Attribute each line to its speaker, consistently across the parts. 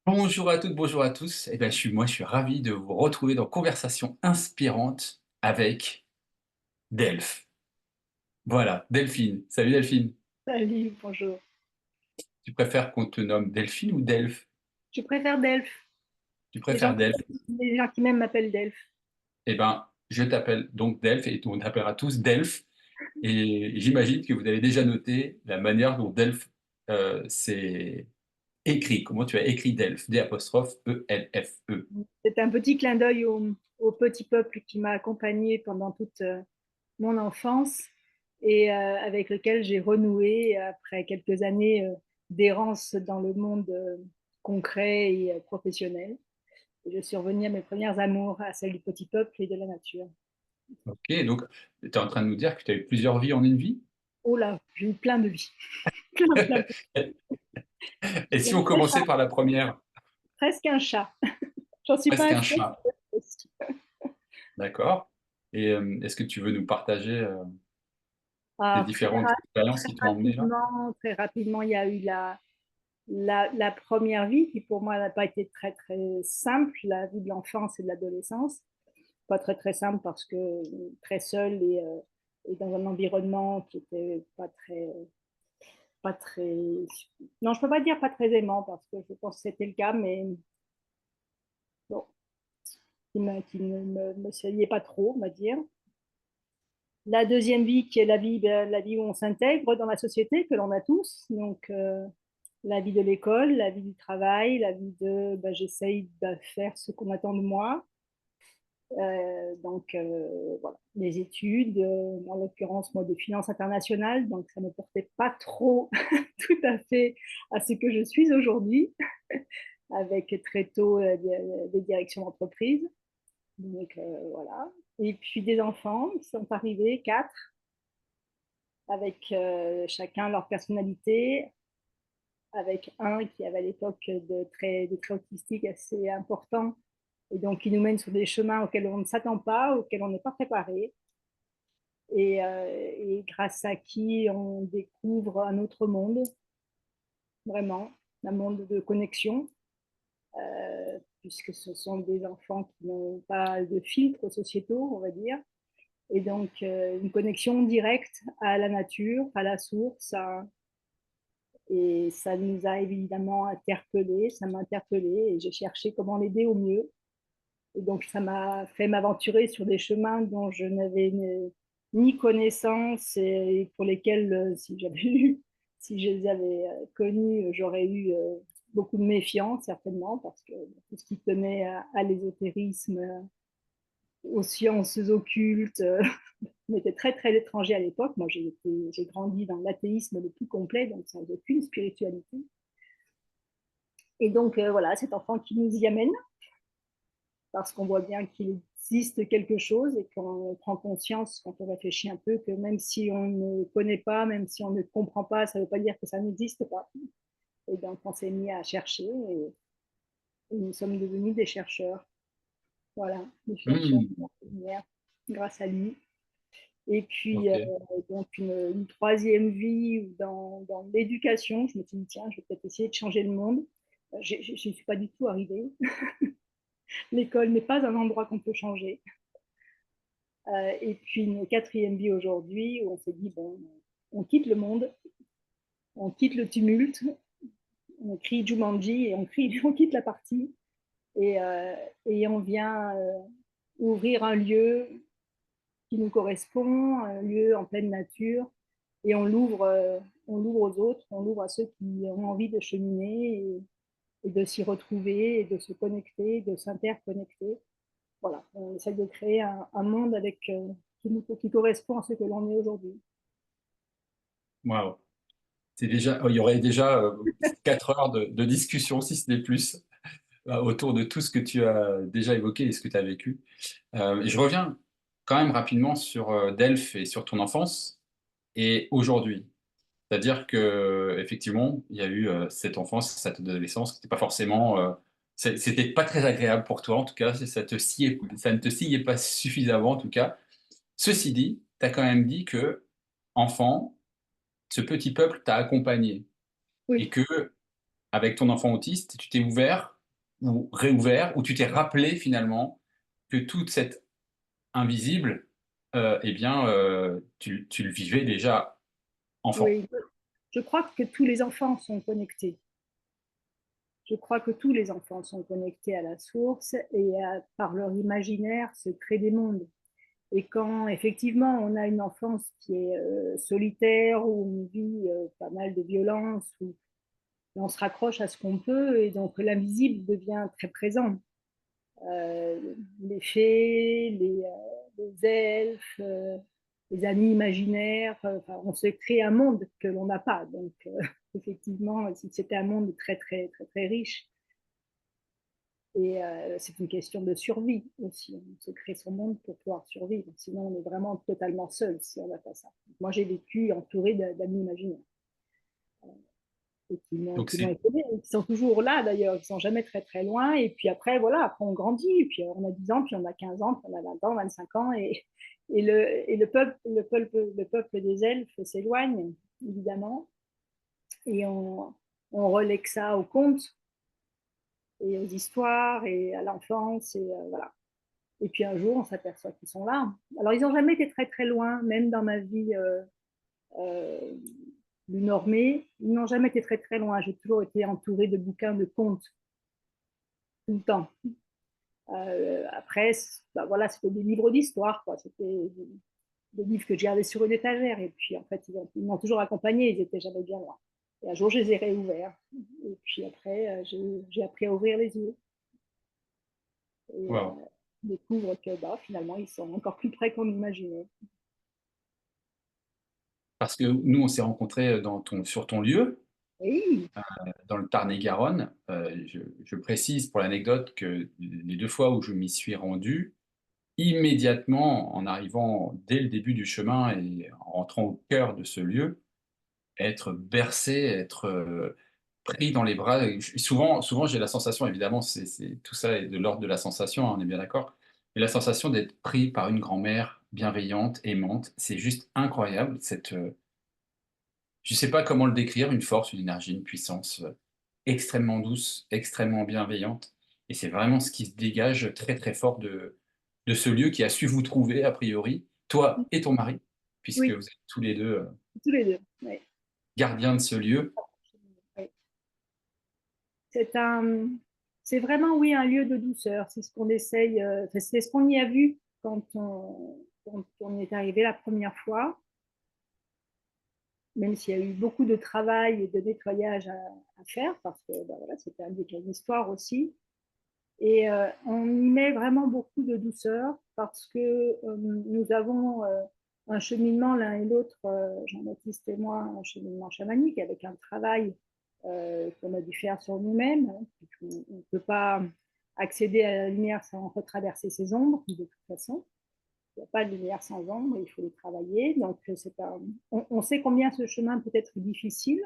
Speaker 1: Bonjour à toutes, bonjour à tous. Eh ben, je suis ravi de vous retrouver dans Conversation inspirante avec Delphes. Voilà, Delphine. Salut Delphine.
Speaker 2: Salut, bonjour.
Speaker 1: Tu préfères qu'on te nomme Delphine ou Delphes?
Speaker 2: Je préfère Delphes.
Speaker 1: Tu
Speaker 2: Les
Speaker 1: préfères
Speaker 2: gens,
Speaker 1: Delphes?
Speaker 2: les gens qui m'aiment m'appellent Delphes.
Speaker 1: Eh ben, je t'appelle donc Delphes et on t'appellera tous Delphes. Et j'imagine que vous avez déjà noté la manière dont Delphes c'est écrit. Comment tu as écrit Delphes? D''E-L-F-E.
Speaker 2: C'est un petit clin d'œil au petit peuple qui m'a accompagné pendant toute mon enfance et avec lequel j'ai renoué après quelques années d'errance dans le monde concret et professionnel. Et je suis revenue à mes premières amours, à celle du petit peuple et de la nature.
Speaker 1: Ok, donc tu es en train de nous dire que tu as eu plusieurs vies en une vie?
Speaker 2: Oh là, j'ai eu plein de vies, plein de
Speaker 1: Et
Speaker 2: vies.
Speaker 1: si on commençait par la première?
Speaker 2: Presque un chat. J'en suis pas
Speaker 1: Presque un
Speaker 2: assez.
Speaker 1: chat, d'accord. Et est-ce que tu veux nous partager les
Speaker 2: Ah,
Speaker 1: différentes expériences qui t'ont emmené là?
Speaker 2: très rapidement, il y a eu la première vie qui pour moi n'a pas été très très simple, la vie de l'enfance et de l'adolescence. Pas très très simple parce que très seule et dans un environnement qui était pas très, non je peux pas dire pas très aimant parce que je pense que c'était le cas, mais bon, qui ne me saillait pas trop, on va dire. La deuxième vie qui est la vie où on s'intègre dans la société que l'on a tous, donc la vie de l'école, la vie du travail, la vie de j'essaye de faire ce qu'on attend de moi. Voilà, les études, en l'occurrence moi de finance internationale, donc ça ne me portait pas trop tout à fait à ce que je suis aujourd'hui, avec très tôt des directions d'entreprise. Donc voilà. Et puis des enfants qui sont arrivés, quatre, avec chacun leur personnalité, avec un qui avait à l'époque des traits autistiques assez importants, et donc qui nous mène sur des chemins auxquels on ne s'attend pas, auxquels on n'est pas préparé, et grâce à qui on découvre un autre monde, vraiment, un monde de connexion, puisque ce sont des enfants qui n'ont pas de filtres sociétaux, on va dire, et donc une connexion directe à la nature, à la source, et ça nous a évidemment interpellés, ça m'a interpellée et j'ai cherché comment l'aider au mieux. Et donc ça m'a fait m'aventurer sur des chemins dont je n'avais ni connaissance et pour lesquels, si je les avais connus, j'aurais eu beaucoup de méfiance certainement parce que tout ce qui tenait à l'ésotérisme, aux sciences occultes, m'était très très étranger à l'époque. Moi j'ai grandi dans l'athéisme le plus complet, donc sans aucune spiritualité. Et donc, voilà, cet enfant qui nous y amène, parce qu'on voit bien qu'il existe quelque chose et qu'on prend conscience, quand on réfléchit un peu, que même si on ne connaît pas, même si on ne comprend pas, ça ne veut pas dire que ça n'existe pas. Et donc, on s'est mis à chercher et nous sommes devenus des chercheurs. Voilà, des chercheurs
Speaker 1: Hmm,
Speaker 2: de la lumière, grâce à lui. Et puis,
Speaker 1: ok.
Speaker 2: donc, une troisième vie dans l'éducation, je me suis dit, tiens, je vais peut-être essayer de changer le monde. Je ne suis pas du tout arrivée. L'école n'est pas un endroit qu'on peut changer. Et puis une quatrième vie aujourd'hui où on s'est dit, bon, on quitte le monde, on quitte le tumulte, on crie Jumanji et on quitte la partie et on vient ouvrir un lieu qui nous correspond, un lieu en pleine nature, et on l'ouvre aux autres, on l'ouvre à ceux qui ont envie de cheminer et de s'y retrouver et de se connecter, de s'interconnecter. Voilà, on essaie de créer un monde qui correspond à ce que l'on est aujourd'hui.
Speaker 1: Waouh. C'est déjà, il y aurait déjà 4 heures de discussion, si ce n'est plus, autour de tout ce que tu as déjà évoqué et ce que tu as vécu. Je reviens quand même rapidement sur Delphes et sur ton enfance et aujourd'hui. C'est-à-dire que effectivement, il y a eu cette enfance, cette adolescence qui n'était pas forcément, c'était pas très agréable pour toi en tout cas, ça ne te sciait pas suffisamment en tout cas. Ceci dit, tu as quand même dit que enfant, ce petit peuple t'a accompagné et
Speaker 2: Oui,
Speaker 1: que avec ton enfant autiste, tu t'es ouvert ou réouvert, où tu t'es rappelé finalement que toute cette invisible, eh bien, tu le vivais déjà enfant.
Speaker 2: Oui, je crois que tous les enfants sont connectés. Je crois que tous les enfants sont connectés à la source et par leur imaginaire se créent des mondes. Et quand effectivement on a une enfance qui est solitaire, où on vit pas mal de violence, où on se raccroche à ce qu'on peut, et donc l'invisible devient très présent. Euh, les fées, les elfes, les amis imaginaires, enfin, on se crée un monde que l'on n'a pas. Donc effectivement, si c'était un monde très très très très riche, et c'est une question de survie aussi. On se crée son monde pour pouvoir survivre. Sinon, on est vraiment totalement seul si on n'a pas ça. Moi, j'ai vécu entouré d'amis imaginaires. Et
Speaker 1: Donc
Speaker 2: qui m'ont
Speaker 1: c'est
Speaker 2: étonné, qui sont toujours là d'ailleurs, ils sont jamais très très loin. Et puis après, voilà, après on grandit, et puis on a 10 ans, puis on a 15 ans, puis on a 20 ans, 25 ans, et le peuple des elfes s'éloigne, évidemment, et on relègue ça aux contes et aux histoires et à l'enfance, et voilà. Et puis un jour, on s'aperçoit qu'ils sont là. Alors, ils n'ont jamais été très très loin, même dans ma vie euh, du normée, ils n'ont jamais été très très loin. J'ai toujours été entourée de bouquins de contes tout le temps. Après, bah voilà, c'était des livres d'histoire, quoi. C'était des livres que j'ai gardés sur une étagère. Et puis, en fait, ils m'ont toujours accompagnée, ils n'étaient jamais bien loin. Et un jour, je les ai réouverts. Et puis après, j'ai appris à ouvrir les yeux. Et
Speaker 1: waouh.
Speaker 2: je découvre que bah, finalement, ils sont encore plus près qu'on imaginait.
Speaker 1: Parce que nous, on s'est rencontrés sur ton lieu,
Speaker 2: Oui,
Speaker 1: dans le Tarn-et-Garonne. Je précise pour l'anecdote que les 2 fois où je m'y suis rendu, immédiatement, en arrivant dès le début du chemin et en rentrant au cœur de ce lieu, être bercé, être, pris dans les bras. Et souvent j'ai la sensation, évidemment, tout ça est de l'ordre de la sensation, hein, on est bien d'accord, mais la sensation d'être pris par une grand-mère bienveillante, aimante, c'est juste incroyable je ne sais pas comment le décrire, une force, une énergie, une puissance, extrêmement douce, extrêmement bienveillante, et c'est vraiment ce qui se dégage très, très fort de ce lieu qui a su vous trouver a priori, toi et ton mari, puisque
Speaker 2: oui,
Speaker 1: vous êtes tous les 2
Speaker 2: tous les deux. Oui,
Speaker 1: gardiens de ce lieu.
Speaker 2: oui. C'est un, c'est vraiment, oui, un lieu de douceur. C'est ce qu'on essaye, enfin, c'est ce qu'on y a vu quand on y est arrivé la première fois, même s'il y a eu beaucoup de travail et de nettoyage à faire, parce que ben voilà, c'était un lieu qui a une histoire aussi. Et on y met vraiment beaucoup de douceur parce que nous avons un cheminement l'un et l'autre, Jean-Baptiste et moi, un cheminement chamanique avec un travail qu'on a dû faire sur nous-mêmes. On ne peut pas accéder à la lumière sans retraverser ses ombres, de toute façon. Il n'y a pas de lumière sans ombre, il faut les travailler. Donc, on sait combien ce chemin peut être difficile.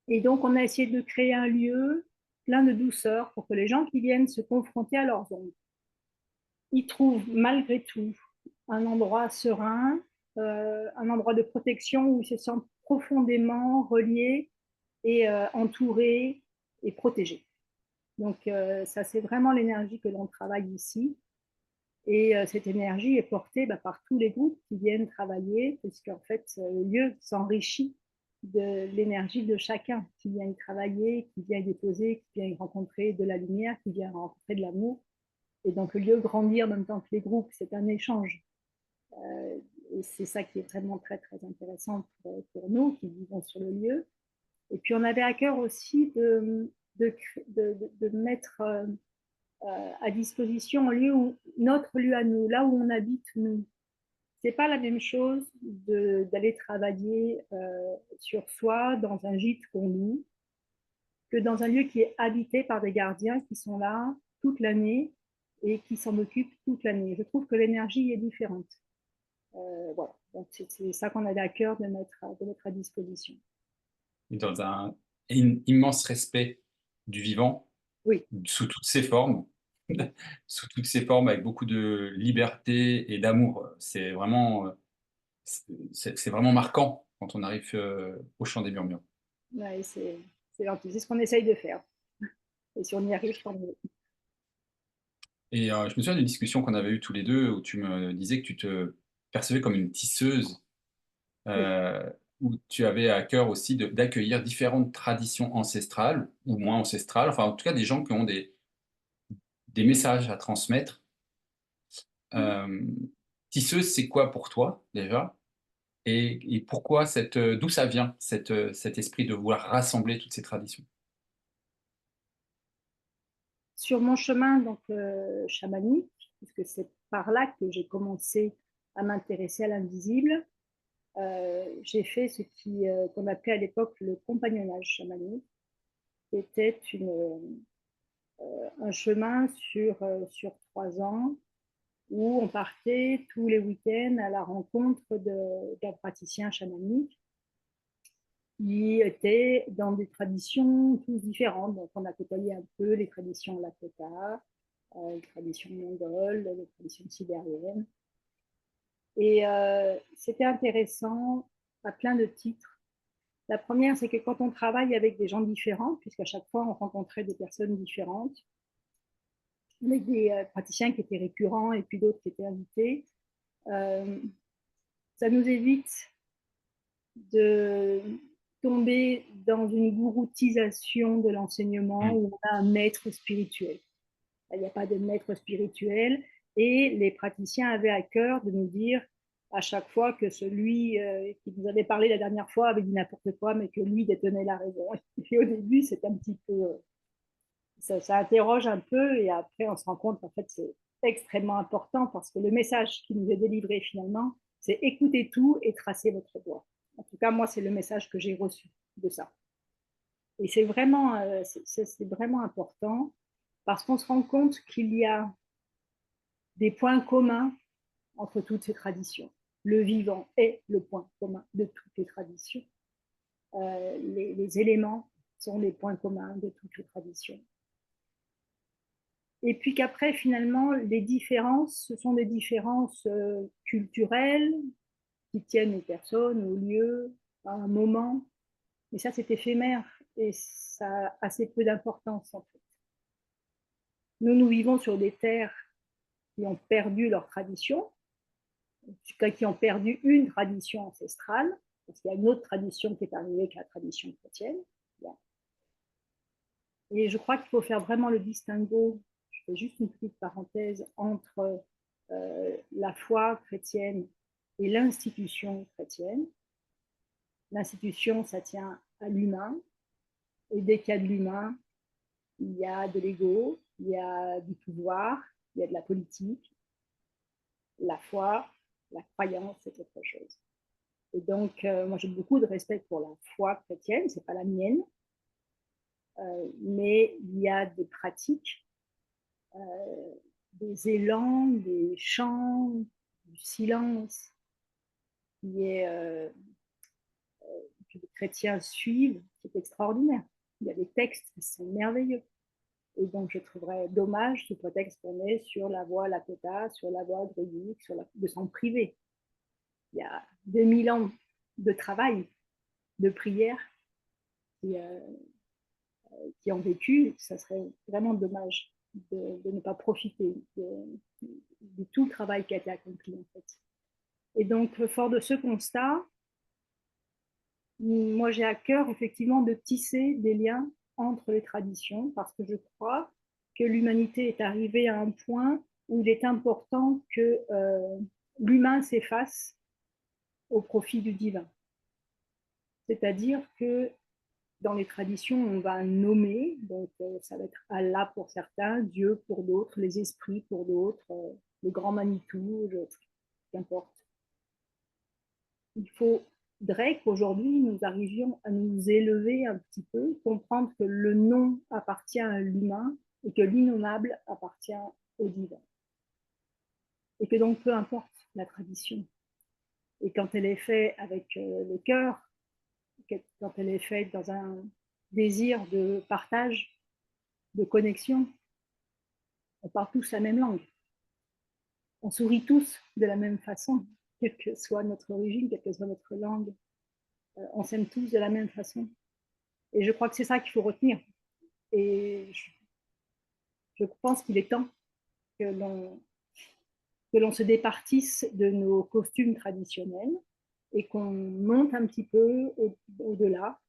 Speaker 2: Et donc, on a essayé de créer un lieu plein de douceur pour que les gens qui viennent se confronter à leurs ombres, ils trouvent malgré tout un endroit serein, un endroit de protection où ils se sentent profondément reliés et entourés et protégés. Donc, ça, c'est vraiment l'énergie que l'on travaille ici. Et cette énergie est portée par tous les groupes qui viennent travailler, puisqu'en fait, le lieu s'enrichit de l'énergie de chacun qui vient y travailler, qui vient y déposer, qui vient y rencontrer de la lumière, qui vient rencontrer de l'amour. Et donc, le lieu grandit en même temps que les groupes, c'est un échange. Et c'est ça qui est vraiment très, très intéressant pour nous qui vivons sur le lieu. Et puis, on avait à cœur aussi de mettre à disposition un lieu notre lieu à nous, là où on habite nous. C'est pas la même chose d'aller travailler sur soi dans un gîte qu'on loue que dans un lieu qui est habité par des gardiens qui sont là toute l'année et qui s'en occupent toute l'année. Je trouve que l'énergie est différente. Voilà, donc c'est ça qu'on avait à cœur de mettre à disposition.
Speaker 1: Dans un immense respect du vivant,
Speaker 2: Oui,
Speaker 1: sous toutes ses formes, sous toutes ses formes, avec beaucoup de liberté et d'amour. C'est vraiment marquant quand on arrive au chant des murmures.
Speaker 2: ouais, c'est gentil, c'est ce qu'on essaye de faire. Et si on y arrive, tant mieux.
Speaker 1: Et je me souviens d'une discussion qu'on avait eue tous les 2 où tu me disais que tu te percevais comme une tisseuse,
Speaker 2: Oui.
Speaker 1: heu, où tu avais à cœur aussi d'accueillir différentes traditions ancestrales ou moins ancestrales, enfin en tout cas des gens qui ont des messages à transmettre. Hem, Tisseuse, c'est quoi pour toi déjà? Et pourquoi d'où ça vient cet esprit de vouloir rassembler toutes ces traditions?
Speaker 2: Sur mon chemin donc chamanique, puisque c'est par là que j'ai commencé à m'intéresser à l'invisible, j'ai fait ce qu'on appelait à l'époque le compagnonnage chamanique, qui était un chemin sur 3 ans où on partait tous les week-ends à la rencontre d'un praticien chamanique qui étaient dans des traditions tous différentes. Donc, on a côtoyé un peu les traditions Lakota, les traditions mongoles, les traditions sibériennes. Et c'était intéressant à plein de titres. La première, c'est que quand on travaille avec des gens différents, puisqu'à chaque fois on rencontrait des personnes différentes, avec des praticiens qui étaient récurrents et puis d'autres qui étaient invités, euh, ça nous évite de tomber dans une gouroutisation de l'enseignement
Speaker 1: Mmh.
Speaker 2: où on a un maître spirituel. Il n'y a pas de maître spirituel et les praticiens avaient à cœur de nous dire à chaque fois que celui qui nous avait parlé la dernière fois avait dit n'importe quoi, mais que lui détenait la raison. Et au début, c'est un petit peu, ça interroge un peu et après on se rend compte qu'en fait c'est extrêmement important parce que le message qui nous est délivré finalement, c'est écouter tout et tracer votre voie. En tout cas, moi, c'est le message que j'ai reçu de ça. Et c'est vraiment important parce qu'on se rend compte qu'il y a des points communs entre toutes ces traditions. Le vivant est le point commun de toutes les traditions. Les éléments sont les points communs de toutes les traditions. Et puis qu'après, finalement, les différences, ce sont des différences culturelles qui tiennent aux personnes, aux lieux, à un moment. Mais ça, c'est éphémère et ça a assez peu d'importance en fait. Nous vivons sur des terres qui ont perdu leur tradition, qui ont perdu une tradition ancestrale, parce qu'il y a une autre tradition qui est arrivée, qui est la tradition chrétienne. Et je crois qu'il faut faire vraiment le distinguo, je fais juste une petite parenthèse, entre la foi chrétienne et l'institution chrétienne. L'institution, ça tient à l'humain, et dès qu'il y a de l'humain, il y a de l'ego, il y a du pouvoir, il y a de la politique. La foi, la croyance, c'est autre chose. Et donc, moi, j'ai beaucoup de respect pour la foi chrétienne, c'est pas la mienne, mais il y a des pratiques, euh, des élans, des chants, du silence qui est, que les chrétiens suivent, qui est extraordinaire. Il y a des textes qui sont merveilleux. Et donc, je trouverais dommage, sous prétexte qu'on est sur la voie Lakota, sur la voie druidique, de s'en priver. Il y a 2000 ans de travail, de prière qui, qui ont vécu, ça serait vraiment dommage de ne pas profiter de tout le travail qui a été accompli en fait. Et donc, fort de ce constat, moi j'ai à cœur effectivement de tisser des liens entre les traditions parce que je crois que l'humanité est arrivée à un point où il est important que l'humain s'efface au profit du divin. C'est-à-dire que dans les traditions, on va nommer, donc ça va être Allah pour certains, Dieu pour d'autres, les esprits pour d'autres, le grand Manitou, qu'importe. Il faudrait qu'aujourd'hui, nous arrivions à nous élever un petit peu, comprendre que le nom appartient à l'humain et que l'innommable appartient au divin. Et que donc, peu importe la tradition. Et quand elle est faite avec le cœur, quand elle est faite dans un désir de partage, de connexion, on parle tous la même langue. On sourit tous de la même façon, quelle que soit notre origine, quelle que soit notre langue. On s'aime tous de la même façon. Et je crois que c'est ça qu'il faut retenir. Et Je pense qu'il est temps que l'on se départisse de nos costumes traditionnels et qu'on monte un petit peu au-delà,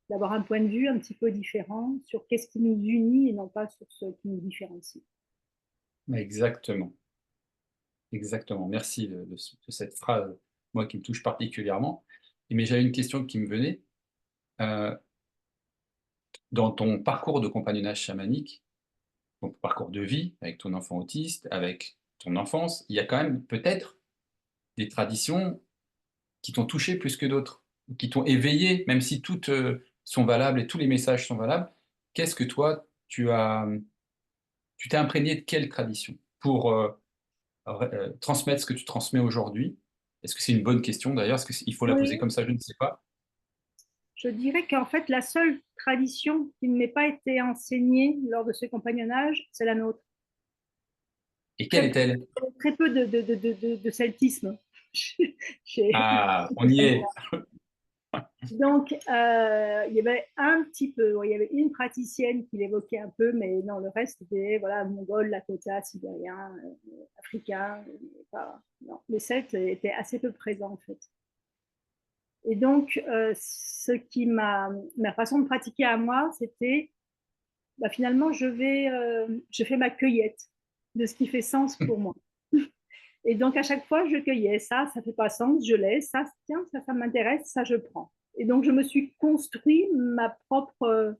Speaker 2: d'avoir un point de vue un petit peu différent sur qu'est-ce qui nous unit et non pas sur ce qui nous différencie.
Speaker 1: Exactement, exactement. Merci de cette phrase, moi, qui me touche particulièrement. Mais j'avais une question qui me venait. Euh, Dans ton parcours de compagnonnage chamanique, ton parcours de vie avec ton enfant autiste, avec ton enfance, il y a quand même peut-être des traditions qui t'ont touché plus que d'autres, qui t'ont éveillé, même si toutes sont valables et tous les messages sont valables. Qu'est-ce que toi, tu t'es imprégné de quelle tradition pour transmettre ce que tu transmets aujourd'hui? Est-ce que c'est une bonne question d'ailleurs? Est-ce qu'il faut la poser
Speaker 2: Oui,
Speaker 1: comme ça? Je ne sais pas.
Speaker 2: je dirais qu'en fait, la seule tradition qui ne m'ait pas été enseignée lors de ce compagnonnage, c'est la nôtre.
Speaker 1: Et quelle
Speaker 2: Très,
Speaker 1: est-elle?
Speaker 2: très peu de celtisme.
Speaker 1: Ah, on y est.
Speaker 2: Donc, il y avait un petit peu, il y avait une praticienne qui l'évoquait un peu, mais non, le reste, c'était voilà, mongol, lakota, sibérien, africain. Pas, non. Les Celtes étaient assez peu présents, en fait. Et donc, ma façon de pratiquer à moi, c'était bah, finalement, je fais ma cueillette de ce qui fait sens pour moi. Et donc, à chaque fois, je cueillais ça fait pas sens, je laisse, ça, tiens, ça m'intéresse, ça, je prends. Et donc, je me suis construit ma propre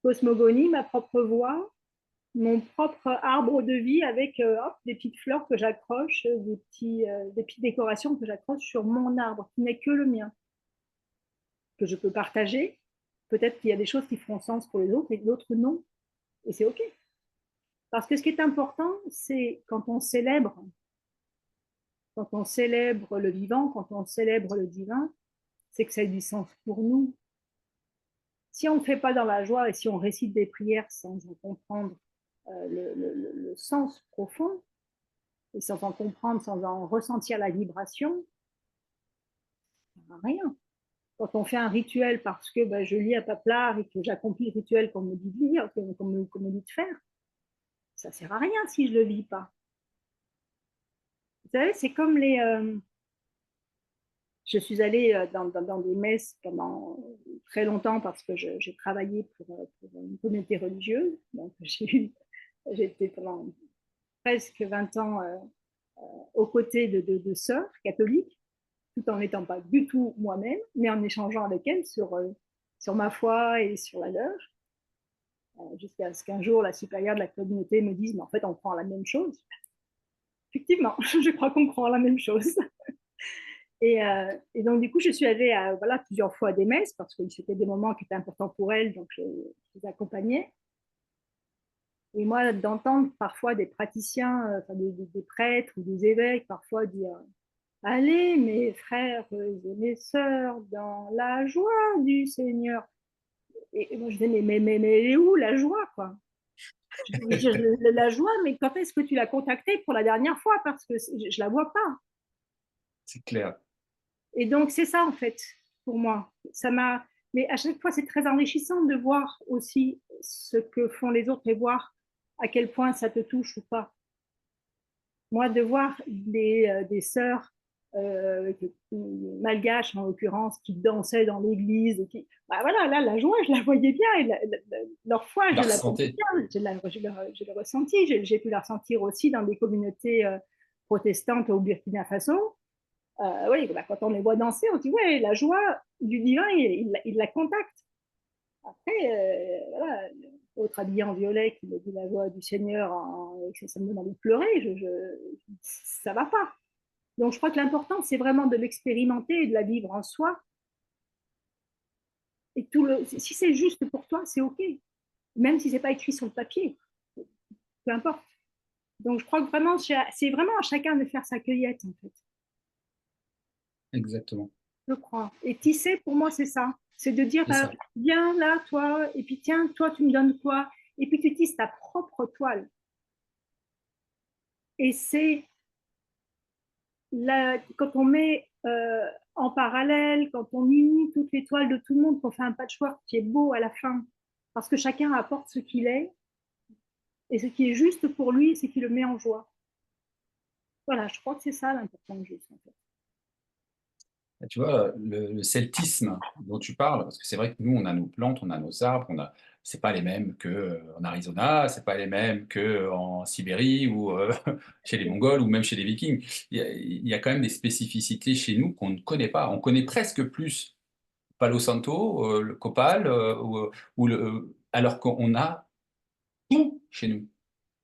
Speaker 2: cosmogonie, ma propre voie, mon propre arbre de vie avec hop, des petites fleurs que j'accroche, des petites décorations que j'accroche sur mon arbre, qui n'est que le mien, que je peux partager. Peut-être qu'il y a des choses qui feront sens pour les autres et d'autres non. Et c'est OK. Parce que ce qui est important, c'est quand on célèbre le vivant, quand on célèbre le divin, c'est que ça a du sens pour nous. Si on ne fait pas dans la joie et si on récite des prières sans en comprendre le sens profond, et sans en comprendre, sans en ressentir la vibration, ça ne sert à rien. Quand on fait un rituel parce que ben, je lis à Paplar et que j'accomplis le rituel qu'on me dit de lire, qu'on me dit de faire, ça ne sert à rien si je ne le vis pas. Vous savez, c'est comme je suis allée dans des messes pendant très longtemps parce que j'ai travaillé pour une communauté religieuse. Donc, j'ai été pendant presque 20 ans aux côtés de sœurs catholiques, tout en n'étant pas du tout moi-même, mais en échangeant avec elles sur ma foi et sur la leur, jusqu'à ce qu'un jour la supérieure de la communauté me dise, mais en fait, on croit la même chose. Effectivement, je crois qu'on croit la même chose. Et donc, du coup, je suis allée voilà, plusieurs fois à des messes parce que c'était des moments qui étaient importants pour elles, donc je les accompagnais. Et moi, d'entendre parfois des praticiens, enfin, des prêtres ou des évêques, parfois dire allez, mes frères et mes sœurs, dans la joie du Seigneur. Et moi, je disais mais elle est où la joie, quoi? La joie, mais quand est-ce que tu l'as contactée pour la dernière fois? Parce que je la vois pas.
Speaker 1: C'est clair.
Speaker 2: Et donc, c'est ça, en fait, pour moi. Mais à chaque fois, c'est très enrichissant de voir aussi ce que font les autres et voir à quel point ça te touche ou pas. Moi, de voir des sœurs malgaches, en l'occurrence, qui dansaient dans l'église, bah voilà, là, la joie, je la voyais bien, et leur foi,
Speaker 1: La
Speaker 2: je la voyais
Speaker 1: santé.
Speaker 2: bien, je l'ai ressenti, j'ai pu la ressentir aussi dans des communautés protestantes au Burkina Faso. Oui, bah, quand on les voit danser, on dit, ouais, la joie du divin, il la contacte. Après, voilà, autre habillé en violet qui me dit la joie du Seigneur, ça me donne envie de pleurer, ça va pas. Donc, je crois que l'important, c'est vraiment de l'expérimenter et de la vivre en soi. Et si c'est juste pour toi, c'est OK. Même si c'est pas écrit sur le papier, peu importe. Donc, je crois que vraiment, c'est vraiment à chacun de faire sa cueillette, en fait.
Speaker 1: Exactement.
Speaker 2: Je crois. Et tisser, pour moi, c'est ça. C'est de dire,
Speaker 1: C'est
Speaker 2: bah,
Speaker 1: ça.
Speaker 2: viens là, toi, et puis tiens, toi, tu me donnes quoi? Et puis tu tisses ta propre toile. Et c'est quand on met en parallèle, quand on unit toutes les toiles de tout le monde, qu'on fait un patchwork qui est beau à la fin, parce que chacun apporte ce qu'il est, Et ce qui est juste pour lui, c'est qu'il le met en joie. Voilà, je crois que c'est ça l'important juste, en fait.
Speaker 1: Tu vois, le celtisme dont tu parles, parce que c'est vrai que nous, on a nos plantes, on a nos arbres, c'est pas les mêmes qu'en Arizona, c'est pas les mêmes qu'en Sibérie ou chez les Mongols ou même chez les Vikings. Il y a quand même des spécificités chez nous qu'on ne connaît pas. On connaît presque plus Palo Santo, le copal, alors qu'on a tout chez nous.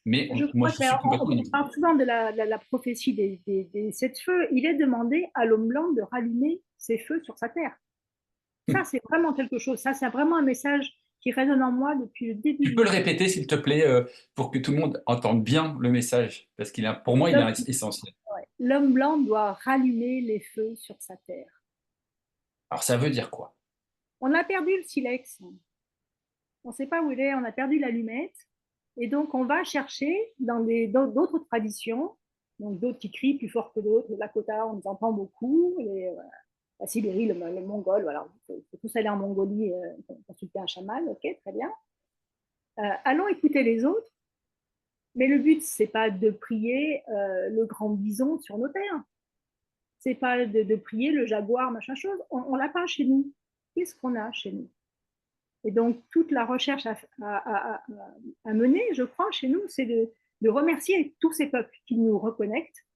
Speaker 1: Mais
Speaker 2: Je
Speaker 1: moi,
Speaker 2: crois
Speaker 1: je suis complètement
Speaker 2: qu'on
Speaker 1: initié.
Speaker 2: parle souvent de la prophétie des sept feux. Il est demandé à l'homme blanc de rallumer ses feux sur sa terre. Ça, c'est vraiment quelque chose. Ça, c'est vraiment un message qui résonne en moi depuis le début
Speaker 1: Tu
Speaker 2: du
Speaker 1: peux le
Speaker 2: monde.
Speaker 1: répéter, s'il te plaît, pour que tout le monde entende bien le message, parce pour moi, il est essentiel.
Speaker 2: L'homme blanc doit rallumer les feux sur sa terre.
Speaker 1: Alors, ça veut dire quoi?
Speaker 2: On a perdu le silex. On ne sait pas où il est. On a perdu l'allumette. Et donc, on va chercher dans d'autres traditions, donc d'autres qui crient plus fort que d'autres. Le Lakota, on les entend beaucoup. La Sibérie, le Mongol, voilà. Il faut tous aller en Mongolie consulter un chaman, ok, très bien. Allons écouter les autres, mais le but, c'est pas de prier le grand bison sur nos terres. C'est pas de prier le jaguar, machin chose. On l'a pas chez nous. Qu'est-ce qu'on a chez nous? Et donc, toute la recherche à mener, je crois, chez nous, c'est de remercier tous ces peuples qui nous reconnectent.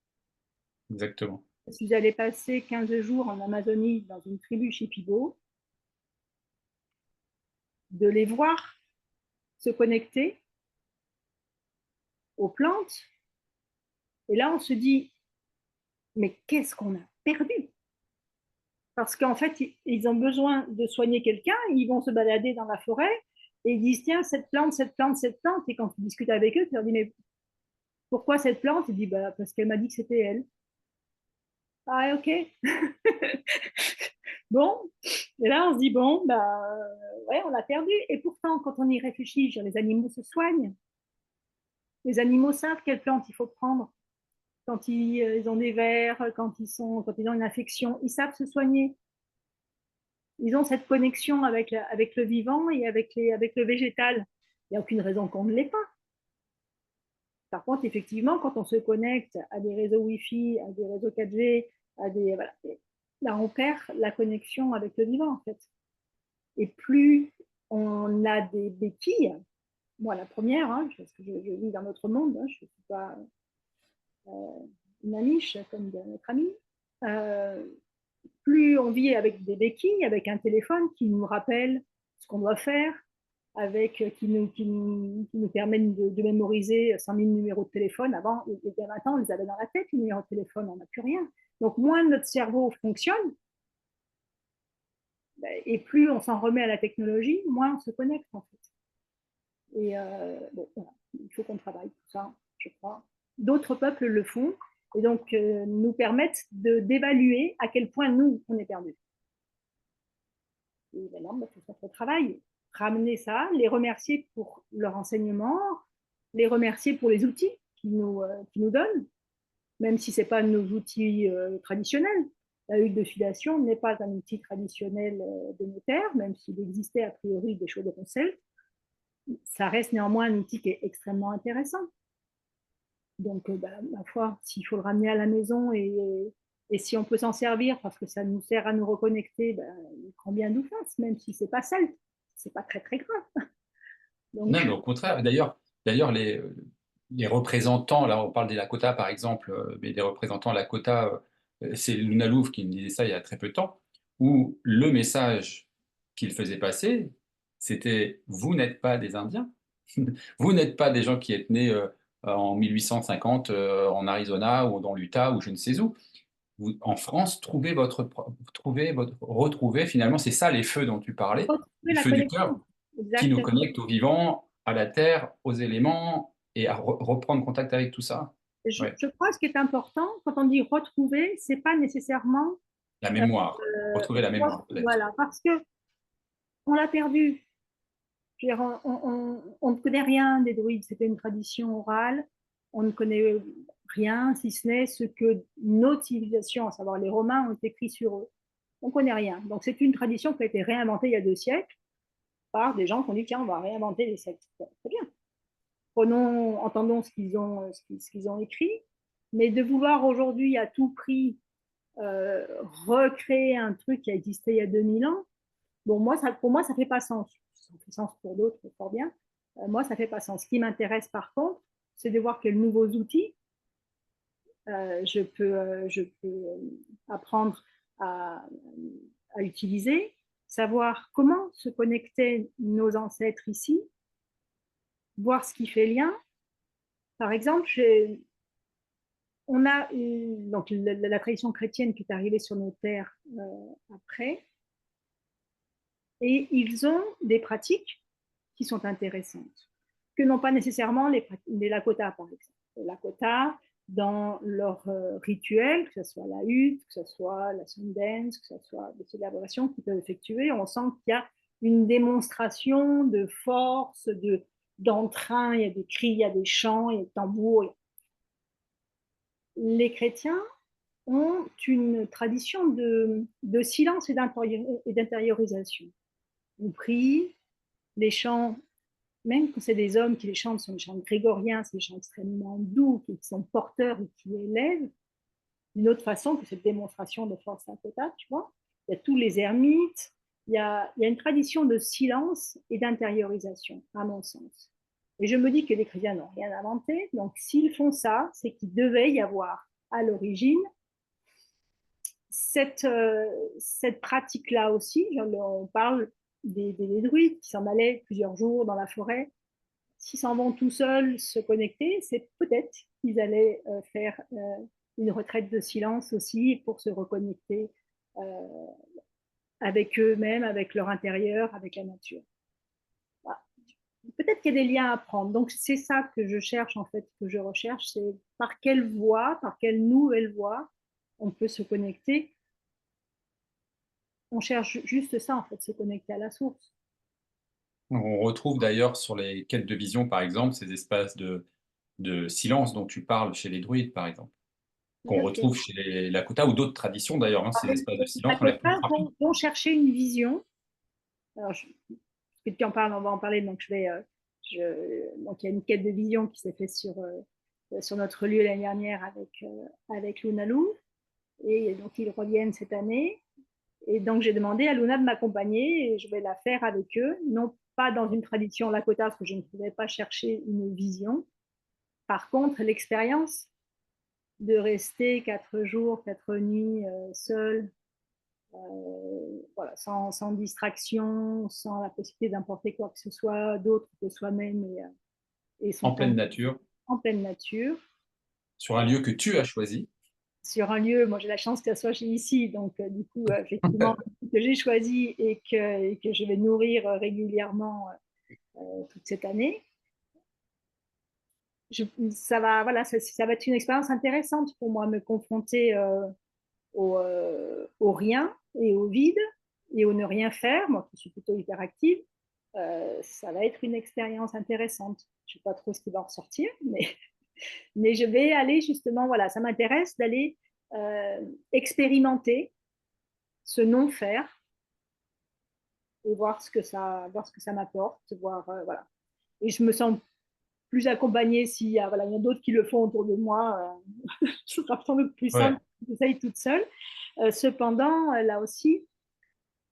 Speaker 1: Exactement.
Speaker 2: Je suis allée passer 15 jours en Amazonie dans une tribu Shipibo, de les voir se connecter aux plantes. Et là, on se dit, mais qu'est-ce qu'on a perdu? Parce qu'en fait, ils ont besoin de soigner quelqu'un, ils vont se balader dans la forêt et ils disent, tiens, cette plante, cette plante, cette plante. Et quand tu discutes avec eux, tu leur dis, mais pourquoi cette plante? Ils disent, bah, parce qu'elle m'a dit que c'était elle. Ah, ok. Bon, et là, on se dit, bon, bah, ouais, on l'a perdu. Et pourtant, quand on y réfléchit, les animaux se soignent. Les animaux savent quelle plante il faut prendre quand ils ont des vers, quand ils ont une infection. Ils savent se soigner. Ils ont cette connexion avec le vivant et avec le végétal. Il n'y a aucune raison qu'on ne l'ait pas. Par contre, effectivement, quand on se connecte à des réseaux Wi-Fi, à des réseaux 4G, voilà, là, on perd la connexion avec le vivant, en fait. Et plus on a des béquilles, moi la première, hein, parce que je vis dans notre monde, hein, je ne suis pas une amiche comme notre ami, euh, plus on vit avec des béquilles, avec un téléphone qui nous rappelle ce qu'on doit faire, qui nous permet de mémoriser 100 000 numéros de téléphone. Avant, il y a 20 ans, on les avait dans la tête, les numéros de téléphone, on n'a plus rien. Donc, moins notre cerveau fonctionne, et plus on s'en remet à la technologie, moins on se connecte, en fait. Et bon, voilà, il faut qu'on travaille tout ça, je crois. D'autres peuples le font, et donc nous permettent d'évaluer à quel point nous, on est perdus. Et maintenant, il faut faire notre travail, ramener ça, les remercier pour leur enseignement, les remercier pour les outils qu'ils nous donnent, même si ce n'est pas nos outils traditionnels. La huile de filiation n'est pas un outil traditionnel de nos terres, même s'il existait a priori des chaudrons celtes. Ça reste néanmoins un outil qui est extrêmement intéressant. Donc, ma foi, s'il faut le ramener à la maison et si on peut s'en servir parce que ça nous sert à nous reconnecter, grand bien nous fasse, même si c'est pas celte, c'est pas très très grave.
Speaker 1: Non,
Speaker 2: Donc,
Speaker 1: mais au contraire. D'ailleurs, les représentants, là, on parle des Lakota, par exemple, mais des représentants Lakota, c'est Luna Louf qui me disait ça il y a très peu de temps, où le message qu'il faisait passer, c'était: vous n'êtes pas des Indiens, vous n'êtes pas des gens qui êtes nés en 1850 en Arizona ou dans l'Utah ou je ne sais où. En France, retrouvez finalement, c'est ça les feux dont tu parlais,
Speaker 2: retrouver
Speaker 1: les
Speaker 2: la
Speaker 1: feux du cœur
Speaker 2: connexion,
Speaker 1: qui nous
Speaker 2: exactement.
Speaker 1: connectent au vivant, à la terre, aux éléments et à reprendre contact avec tout ça. Ouais.
Speaker 2: Je crois que ce qui est important, quand on dit retrouver, c'est pas nécessairement
Speaker 1: La mémoire,
Speaker 2: euh,
Speaker 1: retrouver la mémoire peut-être.
Speaker 2: voilà, parce que on l'a perdu. Je veux dire, on ne connaît rien des druides, c'était une tradition orale. On ne connaît rien, si ce n'est ce que notre civilisation, à savoir les Romains, ont écrit sur eux. On ne connaît rien. Donc c'est une tradition qui a été réinventée il y a 2 siècles par des gens qui ont dit, tiens, on va réinventer les sectes. Bon, c'est bien. entendons ce qu'ils ont écrit, mais de vouloir aujourd'hui à tout prix recréer un truc qui a existé il y a 2000 ans, bon, pour moi, ça fait pas sens. Ça fait sens pour d'autres, fort bien. Moi, ça fait pas sens. Ce qui m'intéresse par contre, c'est de voir quels nouveaux outils je peux apprendre à, à utiliser, savoir comment se connectaient nos ancêtres ici, voir ce qui fait lien. Par exemple, on a donc la tradition chrétienne qui est arrivée sur nos terres après, et ils ont des pratiques qui sont intéressantes, que n'ont pas nécessairement les Lakota, par exemple. Les Lakota, dans leur rituel, que ce soit la hutte, que ce soit la Sundance, que ce soit des célébrations qu'ils peuvent effectuer, on sent qu'il y a une démonstration de force, d'entrain, il y a des cris, il y a des chants, il y a des tambours. Les chrétiens ont une tradition de silence et d'intériorisation. On prie, les chants, même quand c'est des hommes qui les chantent, sont des chants grégoriens, c'est des chants extrêmement doux, qui sont porteurs et qui élèvent, d'une autre façon que cette démonstration de force Lakota, tu vois. Il y a tous les ermites, il y a une tradition de silence et d'intériorisation, à mon sens. Et je me dis que les chrétiens n'ont rien inventé, donc s'ils font ça, c'est qu'il devait y avoir à l'origine cette pratique-là aussi. On parle des druides qui s'en allaient plusieurs jours dans la forêt. S'ils s'en vont tout seuls se connecter, c'est peut-être qu'ils allaient faire une retraite de silence aussi pour se reconnecter avec eux-mêmes, avec leur intérieur, avec la nature. Voilà. Peut-être qu'il y a des liens à prendre. Donc c'est ça que je cherche en fait, que je recherche, c'est par quelle voie, par quelle nouvelle voie on peut se connecter. On cherche juste ça en fait, se connecter à la source.
Speaker 1: On retrouve d'ailleurs sur les quêtes de vision, par exemple, ces espaces de silence dont tu parles chez les druides, par exemple,
Speaker 2: Tout
Speaker 1: qu'on
Speaker 2: à fait.
Speaker 1: retrouve chez les Lakota ou d'autres traditions d'ailleurs, hein, ces espaces de
Speaker 2: Les
Speaker 1: silence, on les retrouve
Speaker 2: Lakota
Speaker 1: partout.
Speaker 2: vont chercher une vision. Alors, que tu en parles, on va en parler. Donc, donc il y a une quête de vision qui s'est faite sur notre lieu l'année dernière avec Luna Lou. Et donc, ils reviennent cette année. Et donc, j'ai demandé à Luna de m'accompagner et je vais la faire avec eux. Non pas dans une tradition Lakota, parce que je ne pouvais pas chercher une vision. Par contre, l'expérience de rester 4 jours, 4 nuits seule, voilà, sans distraction, sans la possibilité d'importer quoi que ce soit d'autre que soi-même et son
Speaker 1: En
Speaker 2: temps
Speaker 1: pleine nature,
Speaker 2: en pleine nature.
Speaker 1: sur un lieu que tu as choisi.
Speaker 2: Sur un lieu, moi j'ai la chance que ça soit ici, donc du coup, effectivement, que j'ai choisi et que je vais nourrir régulièrement toute cette année. Voilà, ça va être une expérience intéressante pour moi, me confronter au rien et au vide et au ne rien faire, moi qui suis plutôt hyperactive. Ça va être une expérience intéressante. Je ne sais pas trop ce qui va en ressortir, mais je vais aller justement, voilà, ça m'intéresse d'aller expérimenter ce non-faire et voir ce que ça m'apporte, voilà. Et je me sens plus accompagnée s'il y a, voilà, il y a d'autres qui le font autour de moi. Ce sera sans doute plus
Speaker 1: Ouais.
Speaker 2: simple que j'essaye toute seule. Cependant, là aussi,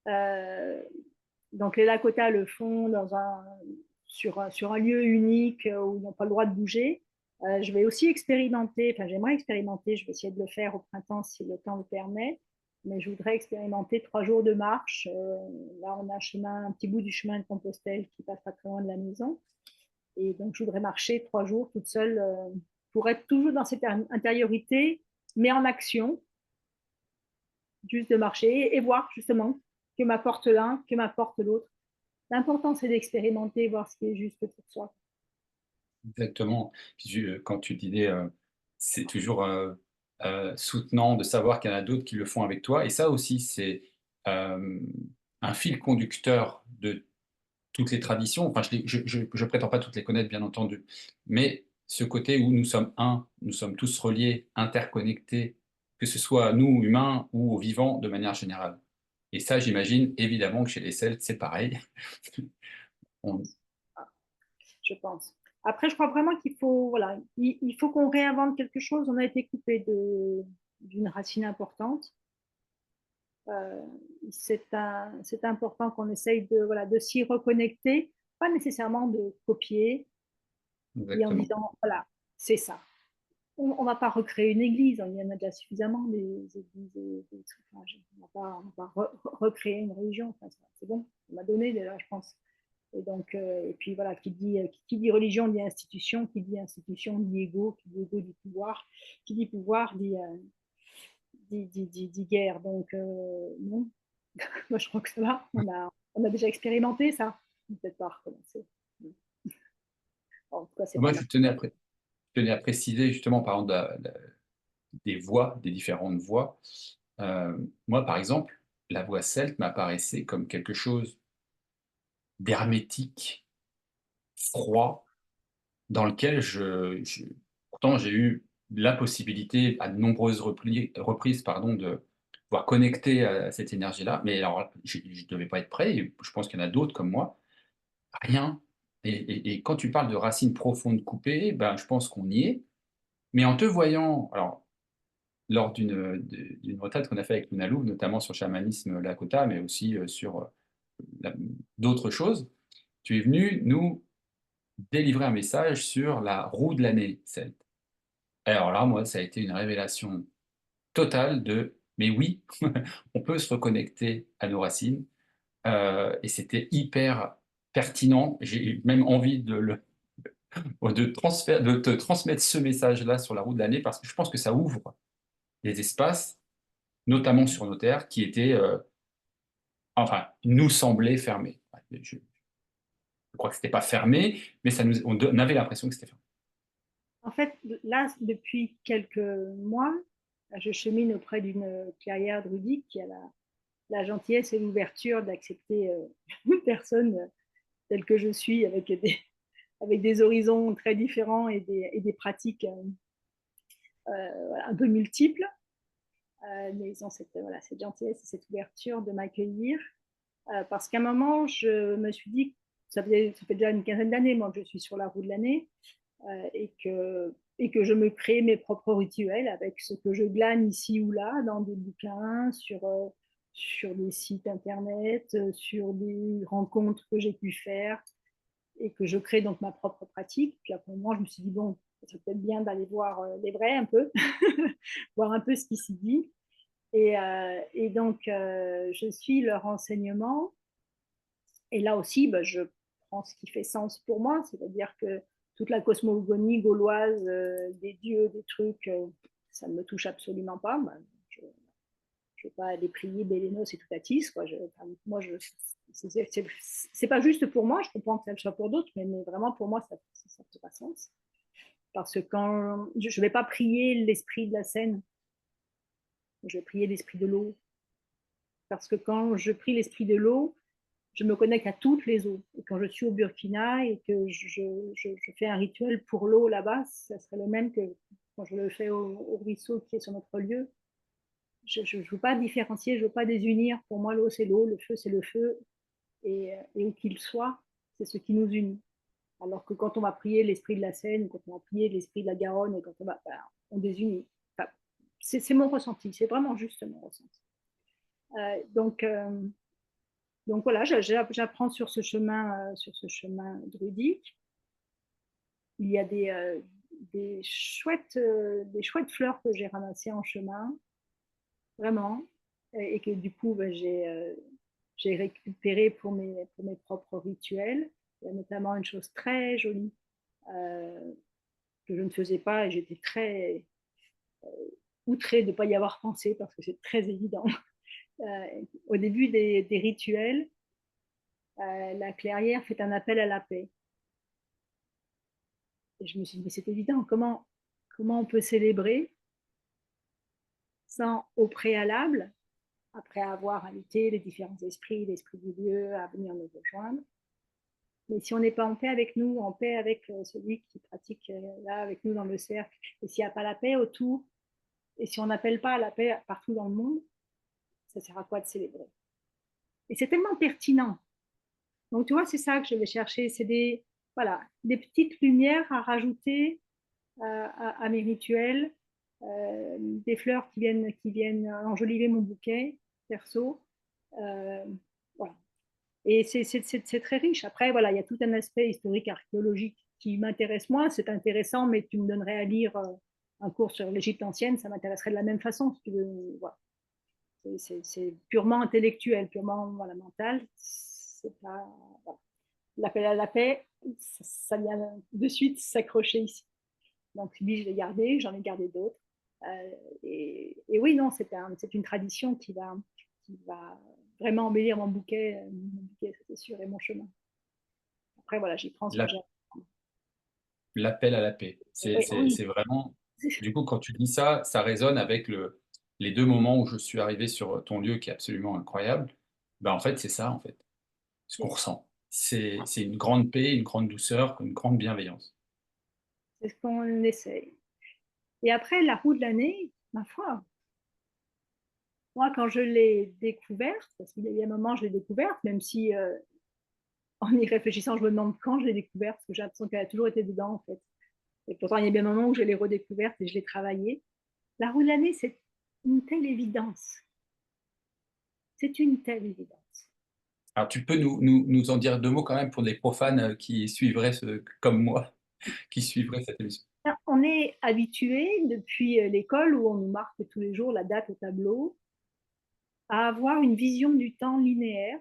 Speaker 2: donc les Lakota le font sur un lieu unique où ils n'ont pas le droit de bouger. Je vais aussi expérimenter, enfin j'aimerais expérimenter, je vais essayer de le faire au printemps si le temps le permet, mais je voudrais expérimenter 3 jours de marche. Là, on a un petit bout du chemin de Compostelle qui passe pas très loin de la maison. Et donc, je voudrais marcher 3 jours toute seule pour être toujours dans cette intériorité, mais en action, juste de marcher et voir justement que m'apporte l'un, que m'apporte l'autre. L'important, c'est d'expérimenter, voir ce qui est juste pour soi.
Speaker 1: Exactement. Quand tu disais, c'est toujours soutenant de savoir qu'il y en a d'autres qui le font avec toi. Et ça aussi, c'est euh, un fil conducteur de toutes les traditions. Enfin, je prétends pas toutes les connaître, bien entendu, mais ce côté où nous sommes un, nous sommes tous reliés, interconnectés, que ce soit nous, humains, ou aux vivants de manière générale. Et ça, j'imagine évidemment que chez les Celtes, c'est pareil. On-
Speaker 2: Je pense. Après, je crois vraiment qu'il faut, voilà, il faut qu'on réinvente quelque chose. On a été coupé d'une racine importante. Euh, c'est important qu'on essaye de, voilà, de s'y reconnecter, pas nécessairement de copier et en
Speaker 1: Exactement.
Speaker 2: disant, voilà, c'est ça. On ne va pas recréer une église, il y en a déjà suffisamment des églises des trucs. Enfin, on va pas recréer une religion, enfin, c'est bon, on m'a donné déjà, je pense. Et puis voilà, qui dit religion dit institution, qui dit institution dit ego, qui dit ego dit pouvoir, qui dit pouvoir dit guerre. Donc non, moi je crois que ça va, on a déjà expérimenté ça, on ne peut pas recommencer. En tout cas, c'est pas
Speaker 1: Moi,
Speaker 2: mal.
Speaker 1: je tenais à préciser justement, en parlant des voix, des différentes voix. Moi, par exemple, la voix celte m'apparaissait comme quelque chose d'hermétique, froid, dans lequel pourtant j'ai eu la possibilité à de nombreuses reprises, pardon, de pouvoir connecter à cette énergie-là. Mais alors, je ne devais pas être prêt, et je pense qu'il y en a d'autres comme moi. Rien. Et quand tu parles de racines profondes coupées, ben, je pense qu'on y est. Mais en te voyant, alors, lors d'une retraite qu'on a fait avec Luna Louvre, notamment sur le chamanisme Lakota, mais aussi sur d'autres choses, tu es venu nous délivrer un message sur la roue de l'année celte. Alors là, moi, ça a été une révélation totale mais oui, on peut se reconnecter à nos racines, et c'était hyper pertinent. J'ai eu même envie de te transmettre ce message-là sur la roue de l'année parce que je pense que ça ouvre des espaces, notamment sur nos terres, qui étaient, enfin, nous semblaient fermés. Je crois que c'était pas fermé, mais on avait l'impression que c'était fermé.
Speaker 2: En fait, là, depuis quelques mois, je chemine auprès d'une clairière druidique qui a la gentillesse et l'ouverture d'accepter une personne telle que je suis, avec des horizons très différents et des pratiques un peu multiples. Mais ils ont voilà, cette gentillesse et cette ouverture de m'accueillir. Parce qu'à un moment, je me suis dit, ça fait déjà une quinzaine d'années, moi, que je suis sur la roue de l'année, et que je me crée mes propres rituels avec ce que je glane ici ou là dans des bouquins, sur des sites internet, sur des rencontres que j'ai pu faire, et que je crée donc ma propre pratique. Puis après moi, je me suis dit, bon, c'est peut-être bien d'aller voir les vrais un peu, voir un peu ce qui s'y dit. Et donc, je suis leur enseignement. Et là aussi, bah, je prends ce qui fait sens pour moi, c'est-à-dire que toute la cosmogonie gauloise, des dieux, des trucs, ça ne me touche absolument pas. Bah, je ne vais pas aller prier Bélénos et Toutatis. Quoi. Moi, c'est pas juste pour moi, je comprends que ça le soit pour d'autres, mais vraiment pour moi, ça ne fait pas sens. Parce que quand je ne vais pas prier l'esprit de la Seine, je vais prier l'esprit de l'eau. Parce que quand je prie l'esprit de l'eau, je me connecte à toutes les eaux. Et quand je suis au Burkina et que je fais un rituel pour l'eau là-bas, ça serait le même que quand je le fais au ruisseau qui est sur notre lieu. Je ne veux pas différencier, je ne veux pas désunir. Pour moi, l'eau, c'est l'eau, le feu, c'est le feu. Et où qu'il soit, c'est ce qui nous unit. Alors que quand on va prier l'esprit de la Seine, quand on va prier l'esprit de la Garonne, et quand on désunit. Enfin, c'est mon ressenti, c'est vraiment juste mon ressenti. Euh, donc, euh, donc voilà, j'apprends sur ce chemin druidique. Il y a des chouettes fleurs que j'ai ramassées en chemin, vraiment, et que du coup, j'ai récupéré pour mes propres rituels. Il y a notamment une chose très jolie euh, que je ne faisais pas et j'étais très outrée de ne pas y avoir pensé parce que c'est très évident. Au début des rituels, la clairière fait un appel à la paix. Et je me suis dit, mais c'est évident, comment on peut célébrer sans, au préalable, après avoir invité les différents esprits, l'esprit du lieu à venir nous rejoindre, mais si on n'est pas en paix avec nous, en paix avec celui qui pratique là avec nous dans le cercle, et s'il n'y a pas la paix autour, et si on n'appelle pas à la paix partout dans le monde, ça sert à quoi de célébrer? Et c'est tellement pertinent. Donc tu vois, c'est ça que je vais chercher, c'est voilà, des petites lumières à rajouter à mes rituels, des fleurs qui viennent enjoliver mon bouquet perso. Voilà. Et c'est très riche. Après, voilà, il y a tout un aspect historique, archéologique qui m'intéresse moins. C'est intéressant, mais tu me donnerais à lire un cours sur l'Égypte ancienne, ça m'intéresserait de la même façon. Si tu veux. Voilà. C'est purement intellectuel, purement voilà, mental. C'est pas, voilà. L'appel à la paix, ça vient de suite s'accrocher ici. Donc lui, je l'ai gardé, j'en ai gardé d'autres. Et oui, non, c'est une tradition qui va vraiment embellir mon bouquet, c'est sûr, et mon chemin. Après, voilà, j'y prends ce que j'ai.
Speaker 1: L'appel à la paix.
Speaker 2: Oui.
Speaker 1: C'est vraiment, du coup, quand tu dis ça, ça résonne avec les deux moments où je suis arrivé sur ton lieu qui est absolument incroyable. Ben, en fait, c'est ça, en fait, ce qu'on ressent. C'est une grande paix, une grande douceur, une grande bienveillance.
Speaker 2: C'est ce qu'on essaye. Et après, la roue de l'année, ma foi, moi, quand je l'ai découverte, parce qu'il y a un moment, je l'ai découverte, même si en y réfléchissant, je me demande quand je l'ai découverte, parce que j'ai l'impression qu'elle a toujours été dedans, en fait. Et pourtant, il y a bien un moment où je l'ai redécouverte et je l'ai travaillée. La roue de l'année, c'est une telle évidence. C'est une telle évidence.
Speaker 1: Alors, tu peux nous en dire deux mots quand même pour des profanes qui suivraient, comme moi, qui suivraient cette émission.
Speaker 2: On est habitué depuis l'école où on nous marque tous les jours la date au tableau à avoir une vision du temps linéaire.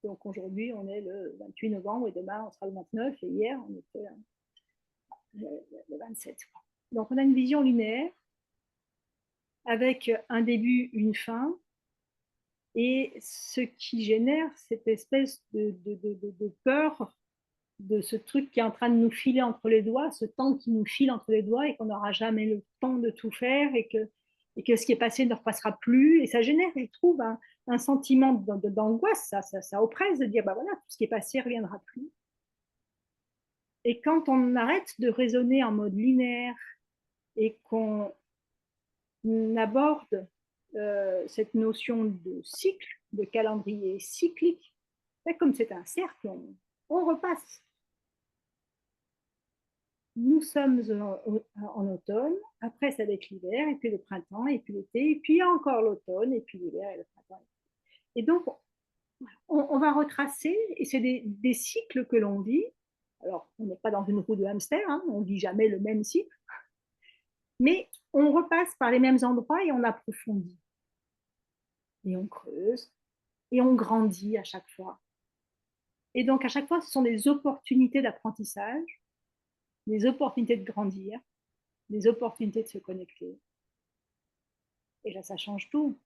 Speaker 2: Donc aujourd'hui, on est le 28 novembre et demain, on sera le 29 et hier, on était le 27. Donc on a une vision linéaire avec un début, une fin, et ce qui génère cette espèce de peur de ce truc qui est en train de nous filer entre les doigts, ce temps qui nous file entre les doigts et qu'on n'aura jamais le temps de tout faire et que ce qui est passé ne repassera plus. Et ça génère, je trouve, un sentiment d'angoisse, ça oppresse de dire, bah voilà, tout ce qui est passé ne reviendra plus. Et quand on arrête de raisonner en mode linéaire et qu'on aborde cette notion de cycle, de calendrier cyclique, comme c'est un cercle, on repasse. Nous sommes en automne, après ça va être l'hiver, et puis le printemps, et puis l'été, et puis encore l'automne, et puis l'hiver, et le printemps. Et donc, on va retracer, et c'est des cycles que l'on vit. Alors, on n'est pas dans une roue de hamster, hein, on ne vit jamais le même cycle, mais on repasse par les mêmes endroits et on approfondit. Et on creuse, et on grandit à chaque fois. Et donc, à chaque fois, ce sont des opportunités d'apprentissage, des opportunités de grandir, des opportunités de se connecter. Et là, ça change tout.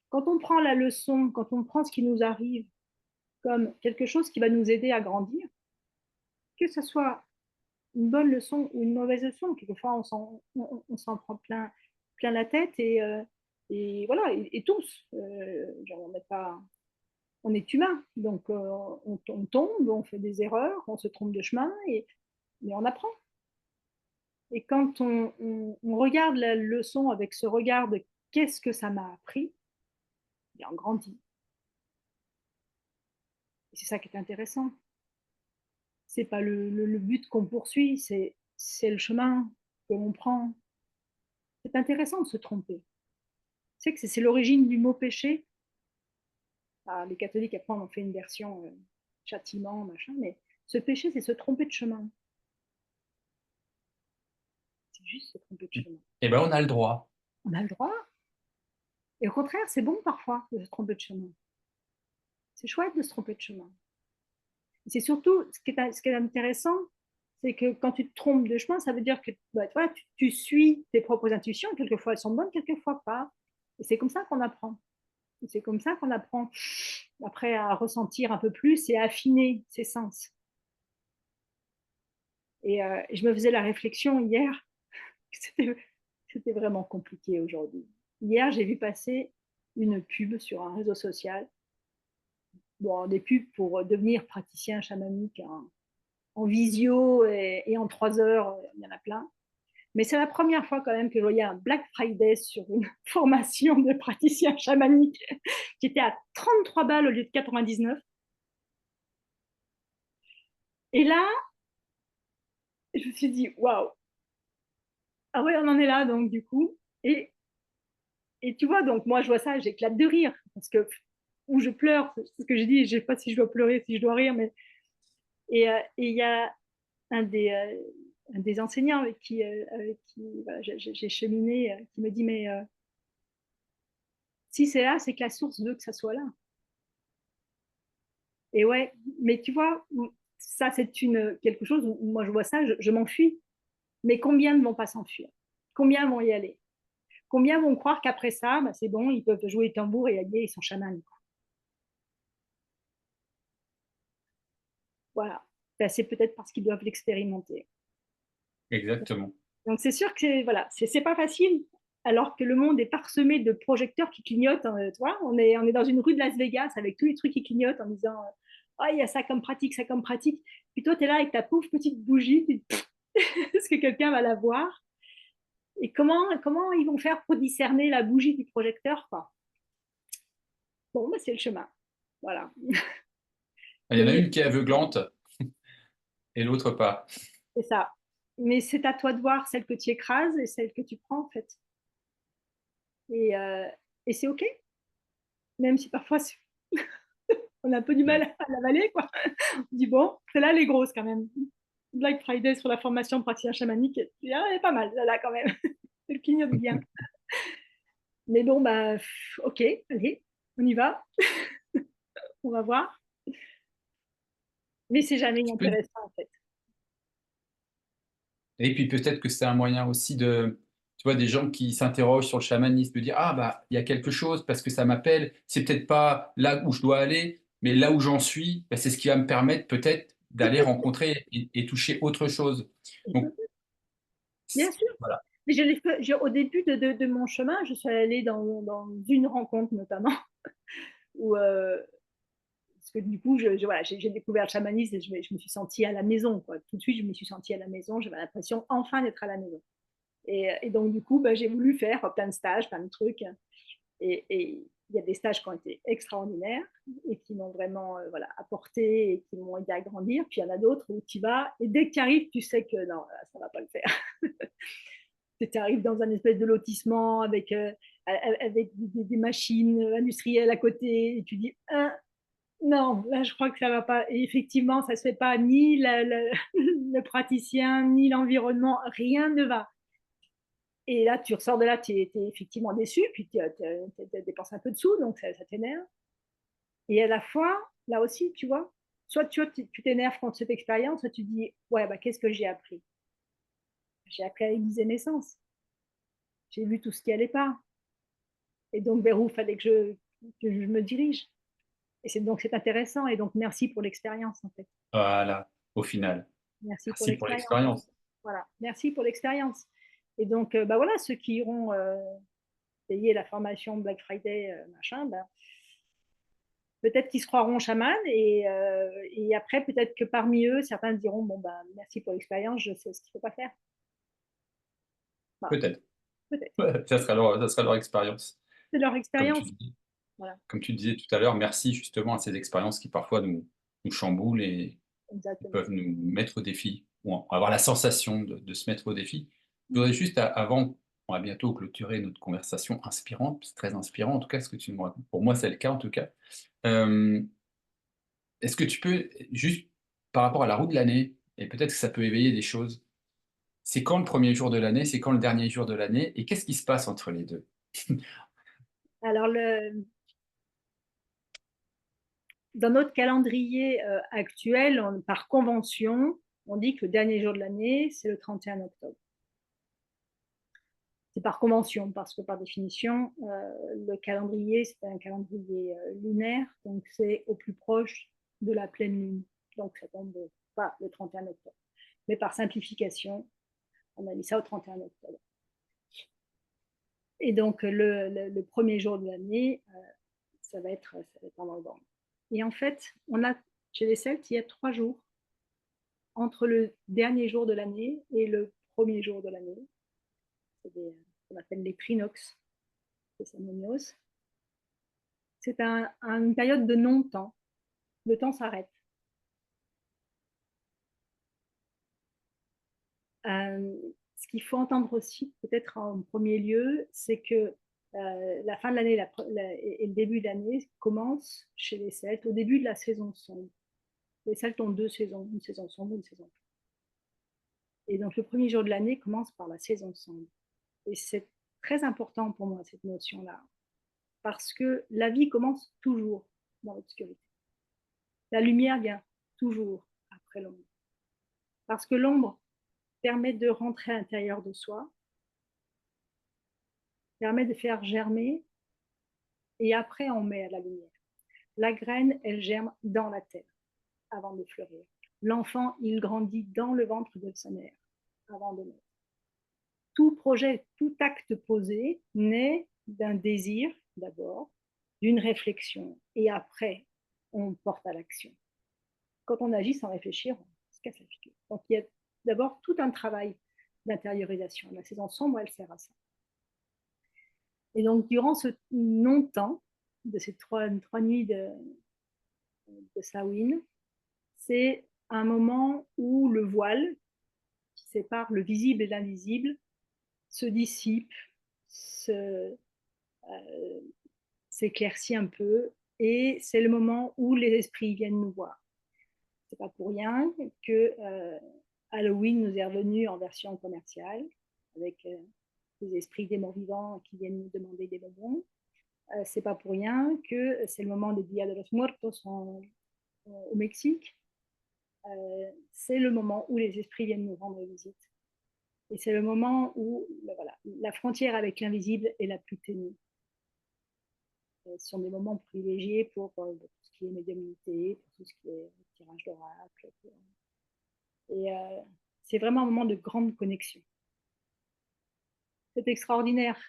Speaker 2: Quand on prend la leçon, quand on prend ce qui nous arrive comme quelque chose qui va nous aider à grandir, que ce soit une bonne leçon ou une mauvaise leçon, quelquefois on s'en prend plein la tête et voilà, et tous, on est humain, donc on tombe, on fait des erreurs, on se trompe de chemin, mais on apprend. Et quand on regarde la leçon avec ce regard de qu'est-ce que ça m'a appris, et on grandit. Et c'est ça qui est intéressant. C'est pas le but qu'on poursuit, c'est le chemin que l'on prend. C'est intéressant de se tromper. C'est que c'est l'origine du mot péché. Ah, les catholiques, après, on en fait une version châtiment, machin, mais ce péché, c'est se tromper de chemin. C'est juste se tromper de chemin.
Speaker 1: Eh ben, on a le droit.
Speaker 2: On a le droit. Et au contraire, c'est bon parfois de se tromper de chemin. C'est chouette de se tromper de chemin. C'est surtout, ce qui est intéressant, c'est que quand tu te trompes de chemin, ça veut dire que bah, tu suis tes propres intuitions. Quelquefois, elles sont bonnes, quelquefois pas. Et c'est comme ça qu'on apprend. Et c'est comme ça qu'on apprend après à ressentir un peu plus et à affiner ses sens. Et je me faisais la réflexion hier que c'était vraiment compliqué aujourd'hui. Hier, j'ai vu passer une pub sur un réseau social. Bon, des pubs pour devenir praticien chamanique en visio et en 3 heures, il y en a plein. Mais c'est la première fois quand même que je voyais un Black Friday sur une formation de praticien chamanique qui était à 33 balles au lieu de 99. Et là, je me suis dit, waouh, ah ouais, on en est là, donc du coup. Et, et tu vois, donc moi, je vois ça, j'éclate de rire, parce que, ou je pleure, c'est ce que j'ai dit, je sais pas si je dois pleurer, si je dois rire, mais. Et il y a un des enseignants avec qui voilà, j'ai cheminé, qui me dit, mais si c'est là, c'est que la source veut que ça soit là. Et ouais, mais tu vois, ça, c'est quelque chose où moi, je vois ça, je m'enfuis. Mais combien ne vont pas s'enfuir? Combien vont y aller? Combien vont croire qu'après ça, bah, c'est bon, ils peuvent jouer tambour et aller, ils sont chamans. Voilà. Ben, c'est peut-être parce qu'ils doivent l'expérimenter.
Speaker 1: Exactement.
Speaker 2: Donc c'est sûr que voilà, c'est pas facile, alors que le monde est parsemé de projecteurs qui clignotent. Hein, tu vois, on est dans une rue de Las Vegas avec tous les trucs qui clignotent en disant oh, il y a ça comme pratique, ça comme pratique. Puis toi, tu es là avec ta pauvre petite bougie, est-ce que quelqu'un va la voir? Et comment ils vont faire pour discerner la bougie du projecteur, quoi? Bon, bah, c'est le chemin. Voilà.
Speaker 1: Il y en a
Speaker 2: Mais
Speaker 1: une qui est aveuglante et l'autre pas.
Speaker 2: c'est ça. Mais c'est à toi de voir celle que tu écrases et celle que tu prends, en fait. Et, euh, et c'est OK, même si parfois on a un peu du mal
Speaker 1: Ouais.
Speaker 2: à l'avaler, quoi. On dit, bon, celle-là, elle est grosse quand même. Black Friday sur la formation praticien chamanique, elle est pas mal, là, quand même. Elle clignote bien. Mais bon, bah, OK, allez, on y va. On va voir. Mais c'est jamais
Speaker 1: Tu peux...
Speaker 2: intéressant, en fait.
Speaker 1: Et puis peut-être que c'est un moyen aussi de, tu vois, des gens qui s'interrogent sur le chamanisme, de dire, ah bah, il y a quelque chose parce que ça m'appelle, c'est peut-être pas là où je dois aller, mais là où j'en suis, bah, c'est ce qui va me permettre peut-être d'aller rencontrer et toucher autre chose. Donc,
Speaker 2: Bien sûr.
Speaker 1: voilà.
Speaker 2: Mais au début de mon chemin, je suis allée dans une rencontre notamment, où, parce que du coup, voilà, j'ai découvert le chamanisme et je me suis sentie à la maison, quoi. Tout de suite, je me suis sentie à la maison, j'avais l'impression enfin d'être à la maison. Et donc, du coup, bah, j'ai voulu faire plein de stages, plein de trucs. Et il y a des stages qui ont été extraordinaires et qui m'ont vraiment voilà, apporté et qui m'ont aidé à grandir. Puis il y en a d'autres où tu vas et dès que tu arrives, tu sais que non, ça ne va pas le faire. Tu arrives dans un espèce de lotissement avec des machines industrielles à côté et tu dis non, là je crois que ça ne va pas. Et effectivement, ça ne se fait pas, ni le praticien, ni l'environnement, rien ne va. Et là, tu ressors de là, tu es effectivement déçu, puis tu as dépensé un peu de sous, donc ça t'énerve. Et à la fois, là aussi, tu vois, soit tu t'énerves contre cette expérience, soit tu dis, ouais, bah, qu'est-ce que j'ai appris? J'ai appris à aiguiser mes sens. J'ai vu tout ce qui allait pas. Et donc, vers où il fallait que je me dirige. Et donc, c'est intéressant. Et donc, merci pour l'expérience, en fait.
Speaker 1: Voilà, au final.
Speaker 2: Merci pour
Speaker 1: Merci pour
Speaker 2: l'expérience.
Speaker 1: l'expérience.
Speaker 2: Voilà. Merci pour l'expérience. Et donc, bah voilà, ceux qui iront payer la formation Black Friday, machin, bah, peut-être qu'ils se croiront chamans et après, peut-être que parmi eux, certains diront, bon, ben, merci pour l'expérience, je sais ce qu'il ne faut pas faire. Voilà,
Speaker 1: Peut-être.
Speaker 2: peut-être.
Speaker 1: Ça sera leur expérience.
Speaker 2: C'est leur
Speaker 1: Comme tu
Speaker 2: expérience.
Speaker 1: dis.
Speaker 2: Voilà,
Speaker 1: Comme tu disais tout à l'heure, merci justement à ces expériences qui parfois nous chamboulent et
Speaker 2: exactement.
Speaker 1: peuvent nous mettre au défi, ou avoir la sensation de se mettre au défi. Je voudrais juste, avant, on va bientôt clôturer notre conversation inspirante, c'est très inspirant en tout cas ce que tu nous racontes. Pour moi, c'est le cas en tout cas. Euh, Est-ce que tu peux, juste par rapport à la roue de l'année, et peut-être que ça peut éveiller des choses, c'est quand le premier jour de l'année, c'est quand le dernier jour de l'année, et qu'est-ce qui se passe entre les deux?
Speaker 2: Alors, dans notre calendrier actuel, par convention, on dit que le dernier jour de l'année, c'est le 31 octobre. C'est par convention, parce que par définition, le calendrier, c'est un calendrier lunaire, donc c'est au plus proche de la pleine lune. Donc ça tombe pas le 31 octobre. Mais par simplification, on a mis ça au 31 octobre. Et donc le premier jour de l'année, ça va être en novembre. Et en fait, chez les Celtes, il y a 3 jours entre le dernier jour de l'année et le premier jour de l'année. C'est qu'on appelle les trinox, c'est Samonios. C'est une période de non-temps. Le temps s'arrête. Ce qu'il faut entendre aussi, peut-être en premier lieu, c'est que la fin de l'année et le début de l'année commencent chez les Celtes au début de la saison sombre. Les Celtes ont deux saisons, une saison sombre, une saison claire. Et donc le premier jour de l'année commence par la saison sombre. Et c'est très important pour moi, cette notion-là, parce que la vie commence toujours dans l'obscurité. La lumière vient toujours après l'ombre. Parce que l'ombre permet de rentrer à l'intérieur de soi, permet de faire germer, et après on met à la lumière. La graine, elle germe dans la terre avant de fleurir. L'enfant, il grandit dans le ventre de sa mère avant de naître. Tout projet, tout acte posé naît d'un désir d'abord, d'une réflexion, et après, on porte à l'action. Quand on agit sans réfléchir, on se casse la figure. Donc il y a d'abord tout un travail d'intériorisation. La saison sombre, elle sert à ça. Et donc durant ce non-temps, de ces trois nuits de Samhain, c'est un moment où le voile qui sépare le visible et l'invisible se dissipe, s'éclaircit un peu, et c'est le moment où les esprits viennent nous voir. C'est pas pour rien que Halloween nous est revenu en version commerciale, avec les esprits des morts vivants qui viennent nous demander des bonbons. C'est pas pour rien que c'est le moment de Dia de los Muertos au Mexique. C'est le moment où les esprits viennent nous rendre visite. Et c'est le moment où voilà, la frontière avec l'invisible est la plus ténue. Ce sont des moments privilégiés pour tout ce qui est médiumnité, pour tout ce qui est tirage d'oracle. Et c'est vraiment un moment de grande connexion. C'est extraordinaire.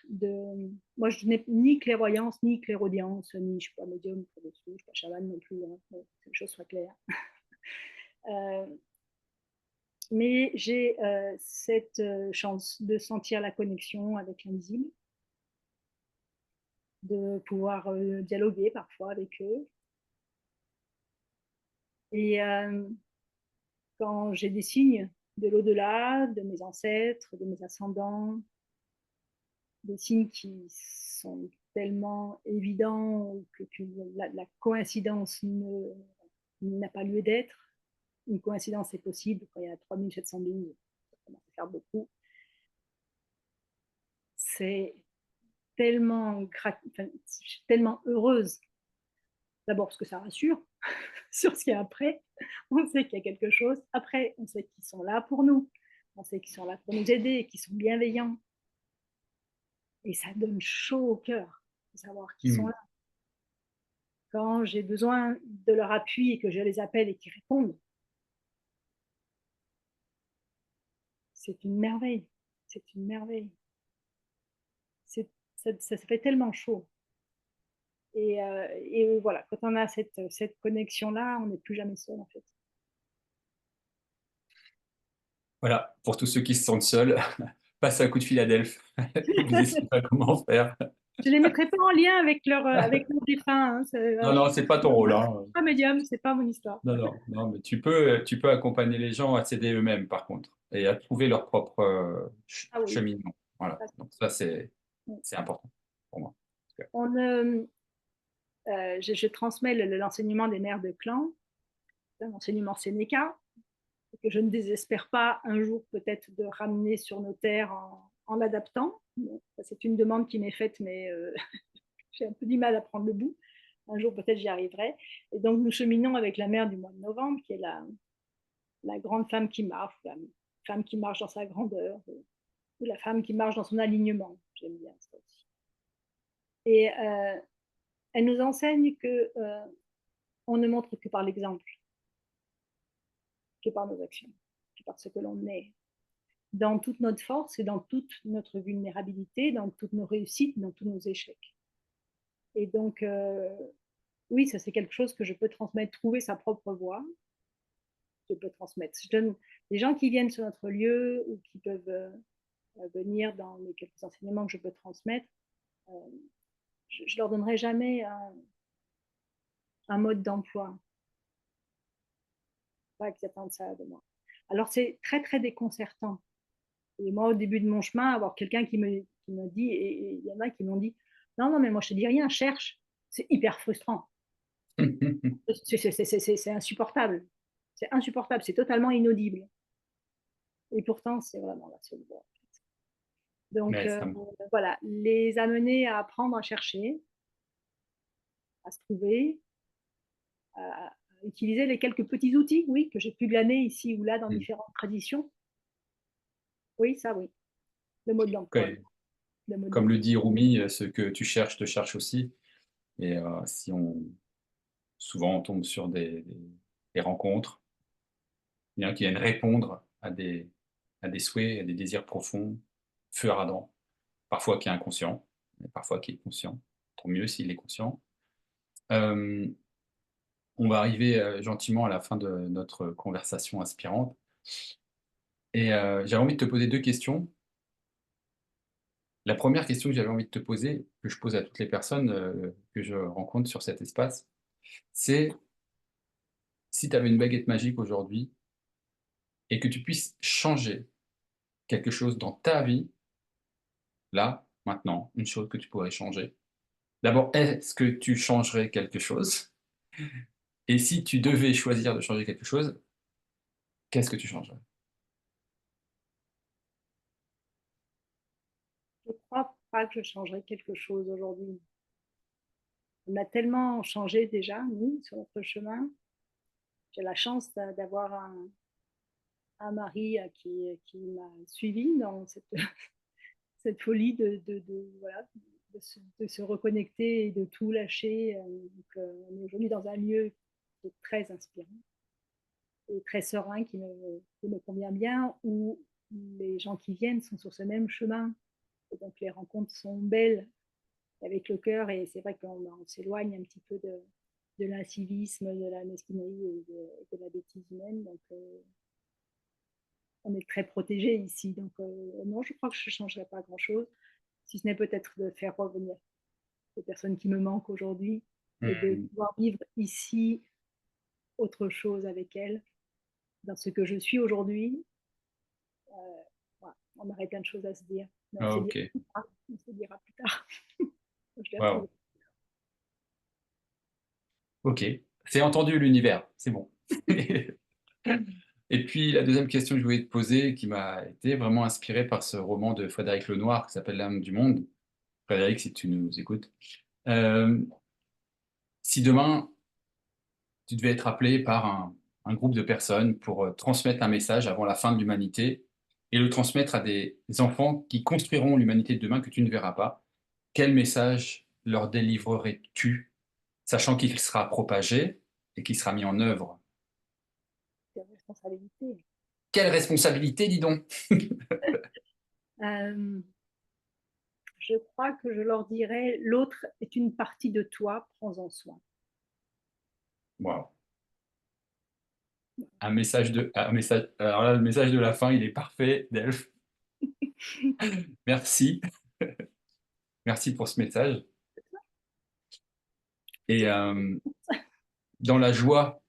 Speaker 2: Moi, je n'ai ni clairvoyance, ni clairaudience, ni je ne suis pas médium pour dessus, je ne suis pas chamane non plus, hein, que les choses soient claires. Mais j'ai cette chance de sentir la connexion avec l'invisible, de pouvoir dialoguer parfois avec eux. Et quand j'ai des signes de l'au-delà, de mes ancêtres, de mes ascendants, des signes qui sont tellement évidents que la coïncidence n'a pas lieu d'être. Une coïncidence est possible quand il y a 3712, ça commence à faire beaucoup. C'est tellement, je suis tellement heureuse. D'abord parce que ça rassure sur ce qu'il y a après. On sait qu'il y a quelque chose. Après, on sait qu'ils sont là pour nous. On sait qu'ils sont là pour nous aider, qu'ils sont bienveillants. Et ça donne chaud au cœur de savoir qu'ils sont là. Quand j'ai besoin de leur appui et que je les appelle et qu'ils répondent, c'est une merveille. C'est une merveille. Ça fait tellement chaud. Et voilà, quand on a cette connexion-là, on n'est plus jamais seul en fait.
Speaker 1: Voilà, pour tous ceux qui se sentent seuls, passe un coup de fil à Delphes. Ils vous expliquent pas comment faire.
Speaker 2: Je les mettrai pas en lien avec leur défunt. Hein.
Speaker 1: Non, non, c'est pas ton rôle. Hein.
Speaker 2: Pas médium, c'est pas mon histoire.
Speaker 1: Non, non, non, mais tu peux accompagner les gens à s'aider eux-mêmes, par contre, et à trouver leur propre
Speaker 2: Ah oui.
Speaker 1: cheminement. Voilà. Donc ça, c'est important pour moi.
Speaker 2: Je transmets l'enseignement des mères de clan, l'enseignement Sénéca, que je ne désespère pas un jour peut-être de ramener sur nos terres en l'adaptant. Bon, c'est une demande qui m'est faite, mais j'ai un peu du mal à prendre le bout. Un jour peut-être j'y arriverai. Et donc nous cheminons avec la mère du mois de novembre, qui est la grande femme qui marche, la femme qui marche dans sa grandeur, ou la femme qui marche dans son alignement. J'aime bien ça aussi. Et elle nous enseigne que on ne montre que par l'exemple, que par nos actions, que par ce que l'on est, dans toute notre force et dans toute notre vulnérabilité, dans toutes nos réussites, dans tous nos échecs. Et donc, oui, ça c'est quelque chose que je peux transmettre, trouver sa propre voie, je peux transmettre. Je donne les gens qui viennent sur notre lieu ou qui peuvent venir dans les quelques enseignements que je peux transmettre, je leur donnerai jamais un mode d'emploi. Pas qu'ils attendent ça de moi. Alors c'est très très déconcertant Et moi, au début de mon chemin, avoir quelqu'un qui me dit, et il y en a qui m'ont dit, non, non, mais moi, je te dis rien, cherche. C'est hyper frustrant. C'est insupportable. C'est insupportable, c'est totalement inaudible. Et pourtant, c'est vraiment la seule voie. Donc,
Speaker 1: Mais ça
Speaker 2: voilà, les amener à apprendre à chercher, à se trouver, à utiliser les quelques petits outils, oui, que j'ai pu glaner ici ou là dans différentes traditions. Oui, ça, oui. Le mode d'emploi.
Speaker 1: ouais.
Speaker 2: Le mode
Speaker 1: Comme le
Speaker 2: d'emploi.
Speaker 1: dit Rumi, ce que tu cherches te cherche aussi. Et si on souvent on tombe sur des rencontres, bien qui viennent répondre à des souhaits, à des désirs profonds, feu ardent, parfois qui est inconscient, mais parfois qui est conscient. Tant mieux s'il est conscient. Euh, on va arriver gentiment à la fin de notre conversation inspirante. Et j'avais envie de te poser deux questions. La première question que j'avais envie de te poser, que je pose à toutes les personnes que je rencontre sur cet espace, c'est si tu avais une baguette magique aujourd'hui et que tu puisses changer quelque chose dans ta vie, là, maintenant, une chose que tu pourrais changer. D'abord, est-ce que tu changerais quelque chose? Et si tu devais choisir de changer quelque chose, qu'est-ce que tu changerais?
Speaker 2: Je ne crois pas que je changerais quelque chose aujourd'hui. On a tellement changé déjà, nous, sur notre chemin. J'ai la chance d'avoir un mari qui m'a suivi dans cette folie voilà, de se reconnecter et de tout lâcher. Donc, on est aujourd'hui dans un lieu qui est très inspirant et très serein, qui me convient bien, où les gens qui viennent sont sur ce même chemin. Et donc, les rencontres sont belles avec le cœur. Et c'est vrai qu'on s'éloigne un petit peu de l'incivisme, de la mesquinerie et de la bêtise humaine. Donc, on est très protégé ici. Donc, non, je crois que je ne changerai pas grand-chose, si ce n'est peut-être de faire revenir les personnes qui me manquent aujourd'hui et de
Speaker 1: Hmm.
Speaker 2: pouvoir vivre ici autre chose avec elles, dans ce que je suis aujourd'hui. Voilà, on aurait plein de choses à se dire, mais
Speaker 1: Ah, ok,
Speaker 2: on se dira plus tard. Je les retrouve.
Speaker 1: wow. Ok, c'est entendu l'univers, c'est bon. Et puis la deuxième question que je voulais te poser, qui m'a été vraiment inspirée par ce roman de Frédéric Lenoir qui s'appelle L'âme du monde. Frédéric, si tu nous écoutes. Euh, si demain tu devais être appelé par un groupe de personnes pour transmettre un message avant la fin de l'humanité et le transmettre à des enfants qui construiront l'humanité de demain que tu ne verras pas, quel message leur délivrerais-tu, sachant qu'il sera propagé et qu'il sera mis en œuvre?
Speaker 2: C'est une responsabilité.
Speaker 1: Quelle responsabilité, dis donc!
Speaker 2: Euh, je crois que je leur dirais, l'autre est une partie de toi, prends-en soin.
Speaker 1: Wow. Un message, alors là, le message de la fin, il est parfait, Delphes. Merci. Merci pour ce message. Et dans la joie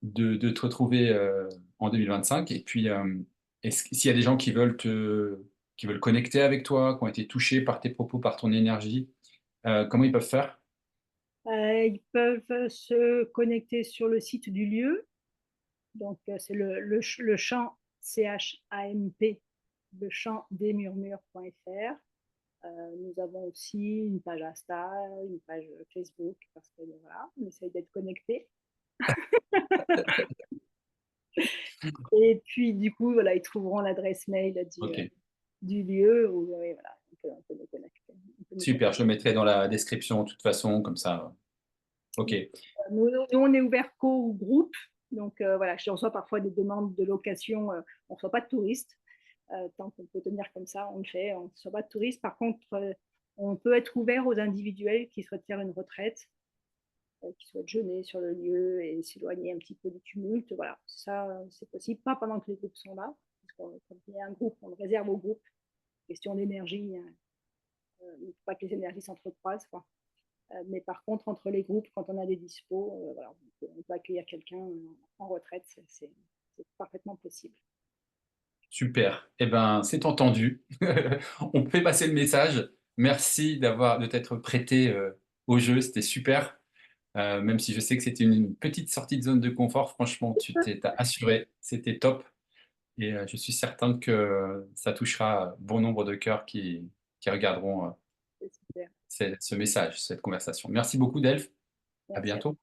Speaker 1: de te retrouver en 2025, et puis s'il y a des gens qui veulent connecter avec toi, qui ont été touchés par tes propos, par ton énergie, comment ils peuvent faire?
Speaker 2: Ils peuvent se connecter sur le site du lieu. Donc, c'est le chant CHAMP, le chant des murmures.fr. Nous avons aussi une page Insta, une page Facebook, parce que voilà, on essaye d'être connectés. Et puis, du coup, voilà, ils trouveront l'adresse mail
Speaker 1: Ok,
Speaker 2: du lieu où voilà, on peut nous connecter. Nous
Speaker 1: super, je
Speaker 2: contacter.
Speaker 1: le mettrai dans la description de toute façon, comme ça. Ok,
Speaker 2: Nous, on est ouvert qu'au groupe. Donc, voilà, je reçois parfois des demandes de location. On ne reçoit pas de touristes. Tant qu'on peut tenir comme ça, on le fait. On ne reçoit pas de touristes. Par contre, on peut être ouvert aux individuels qui souhaitent faire une retraite, qui souhaitent jeûner sur le lieu et s'éloigner un petit peu du tumulte. Voilà, ça, c'est possible. Pas pendant que les groupes sont là. Parce que quand il y a un groupe, on le réserve au groupe. Question d'énergie, hein. Il ne faut pas que les énergies s'entrecroisent, quoi. Mais par contre, entre les groupes, quand on a des dispos, voilà, on peut accueillir quelqu'un en retraite, c'est parfaitement possible.
Speaker 1: Super. Eh ben, c'est entendu. On fait passer le message. Merci de t'être prêté au jeu. C'était super. Même si je sais que c'était une petite sortie de zone de confort, franchement, t'as assuré. C'était top. Et je suis certain que ça touchera bon nombre de cœurs qui regarderont
Speaker 2: C'est super.
Speaker 1: ce message, cette conversation. Merci beaucoup, Delphes. À
Speaker 2: Merci à
Speaker 1: bientôt.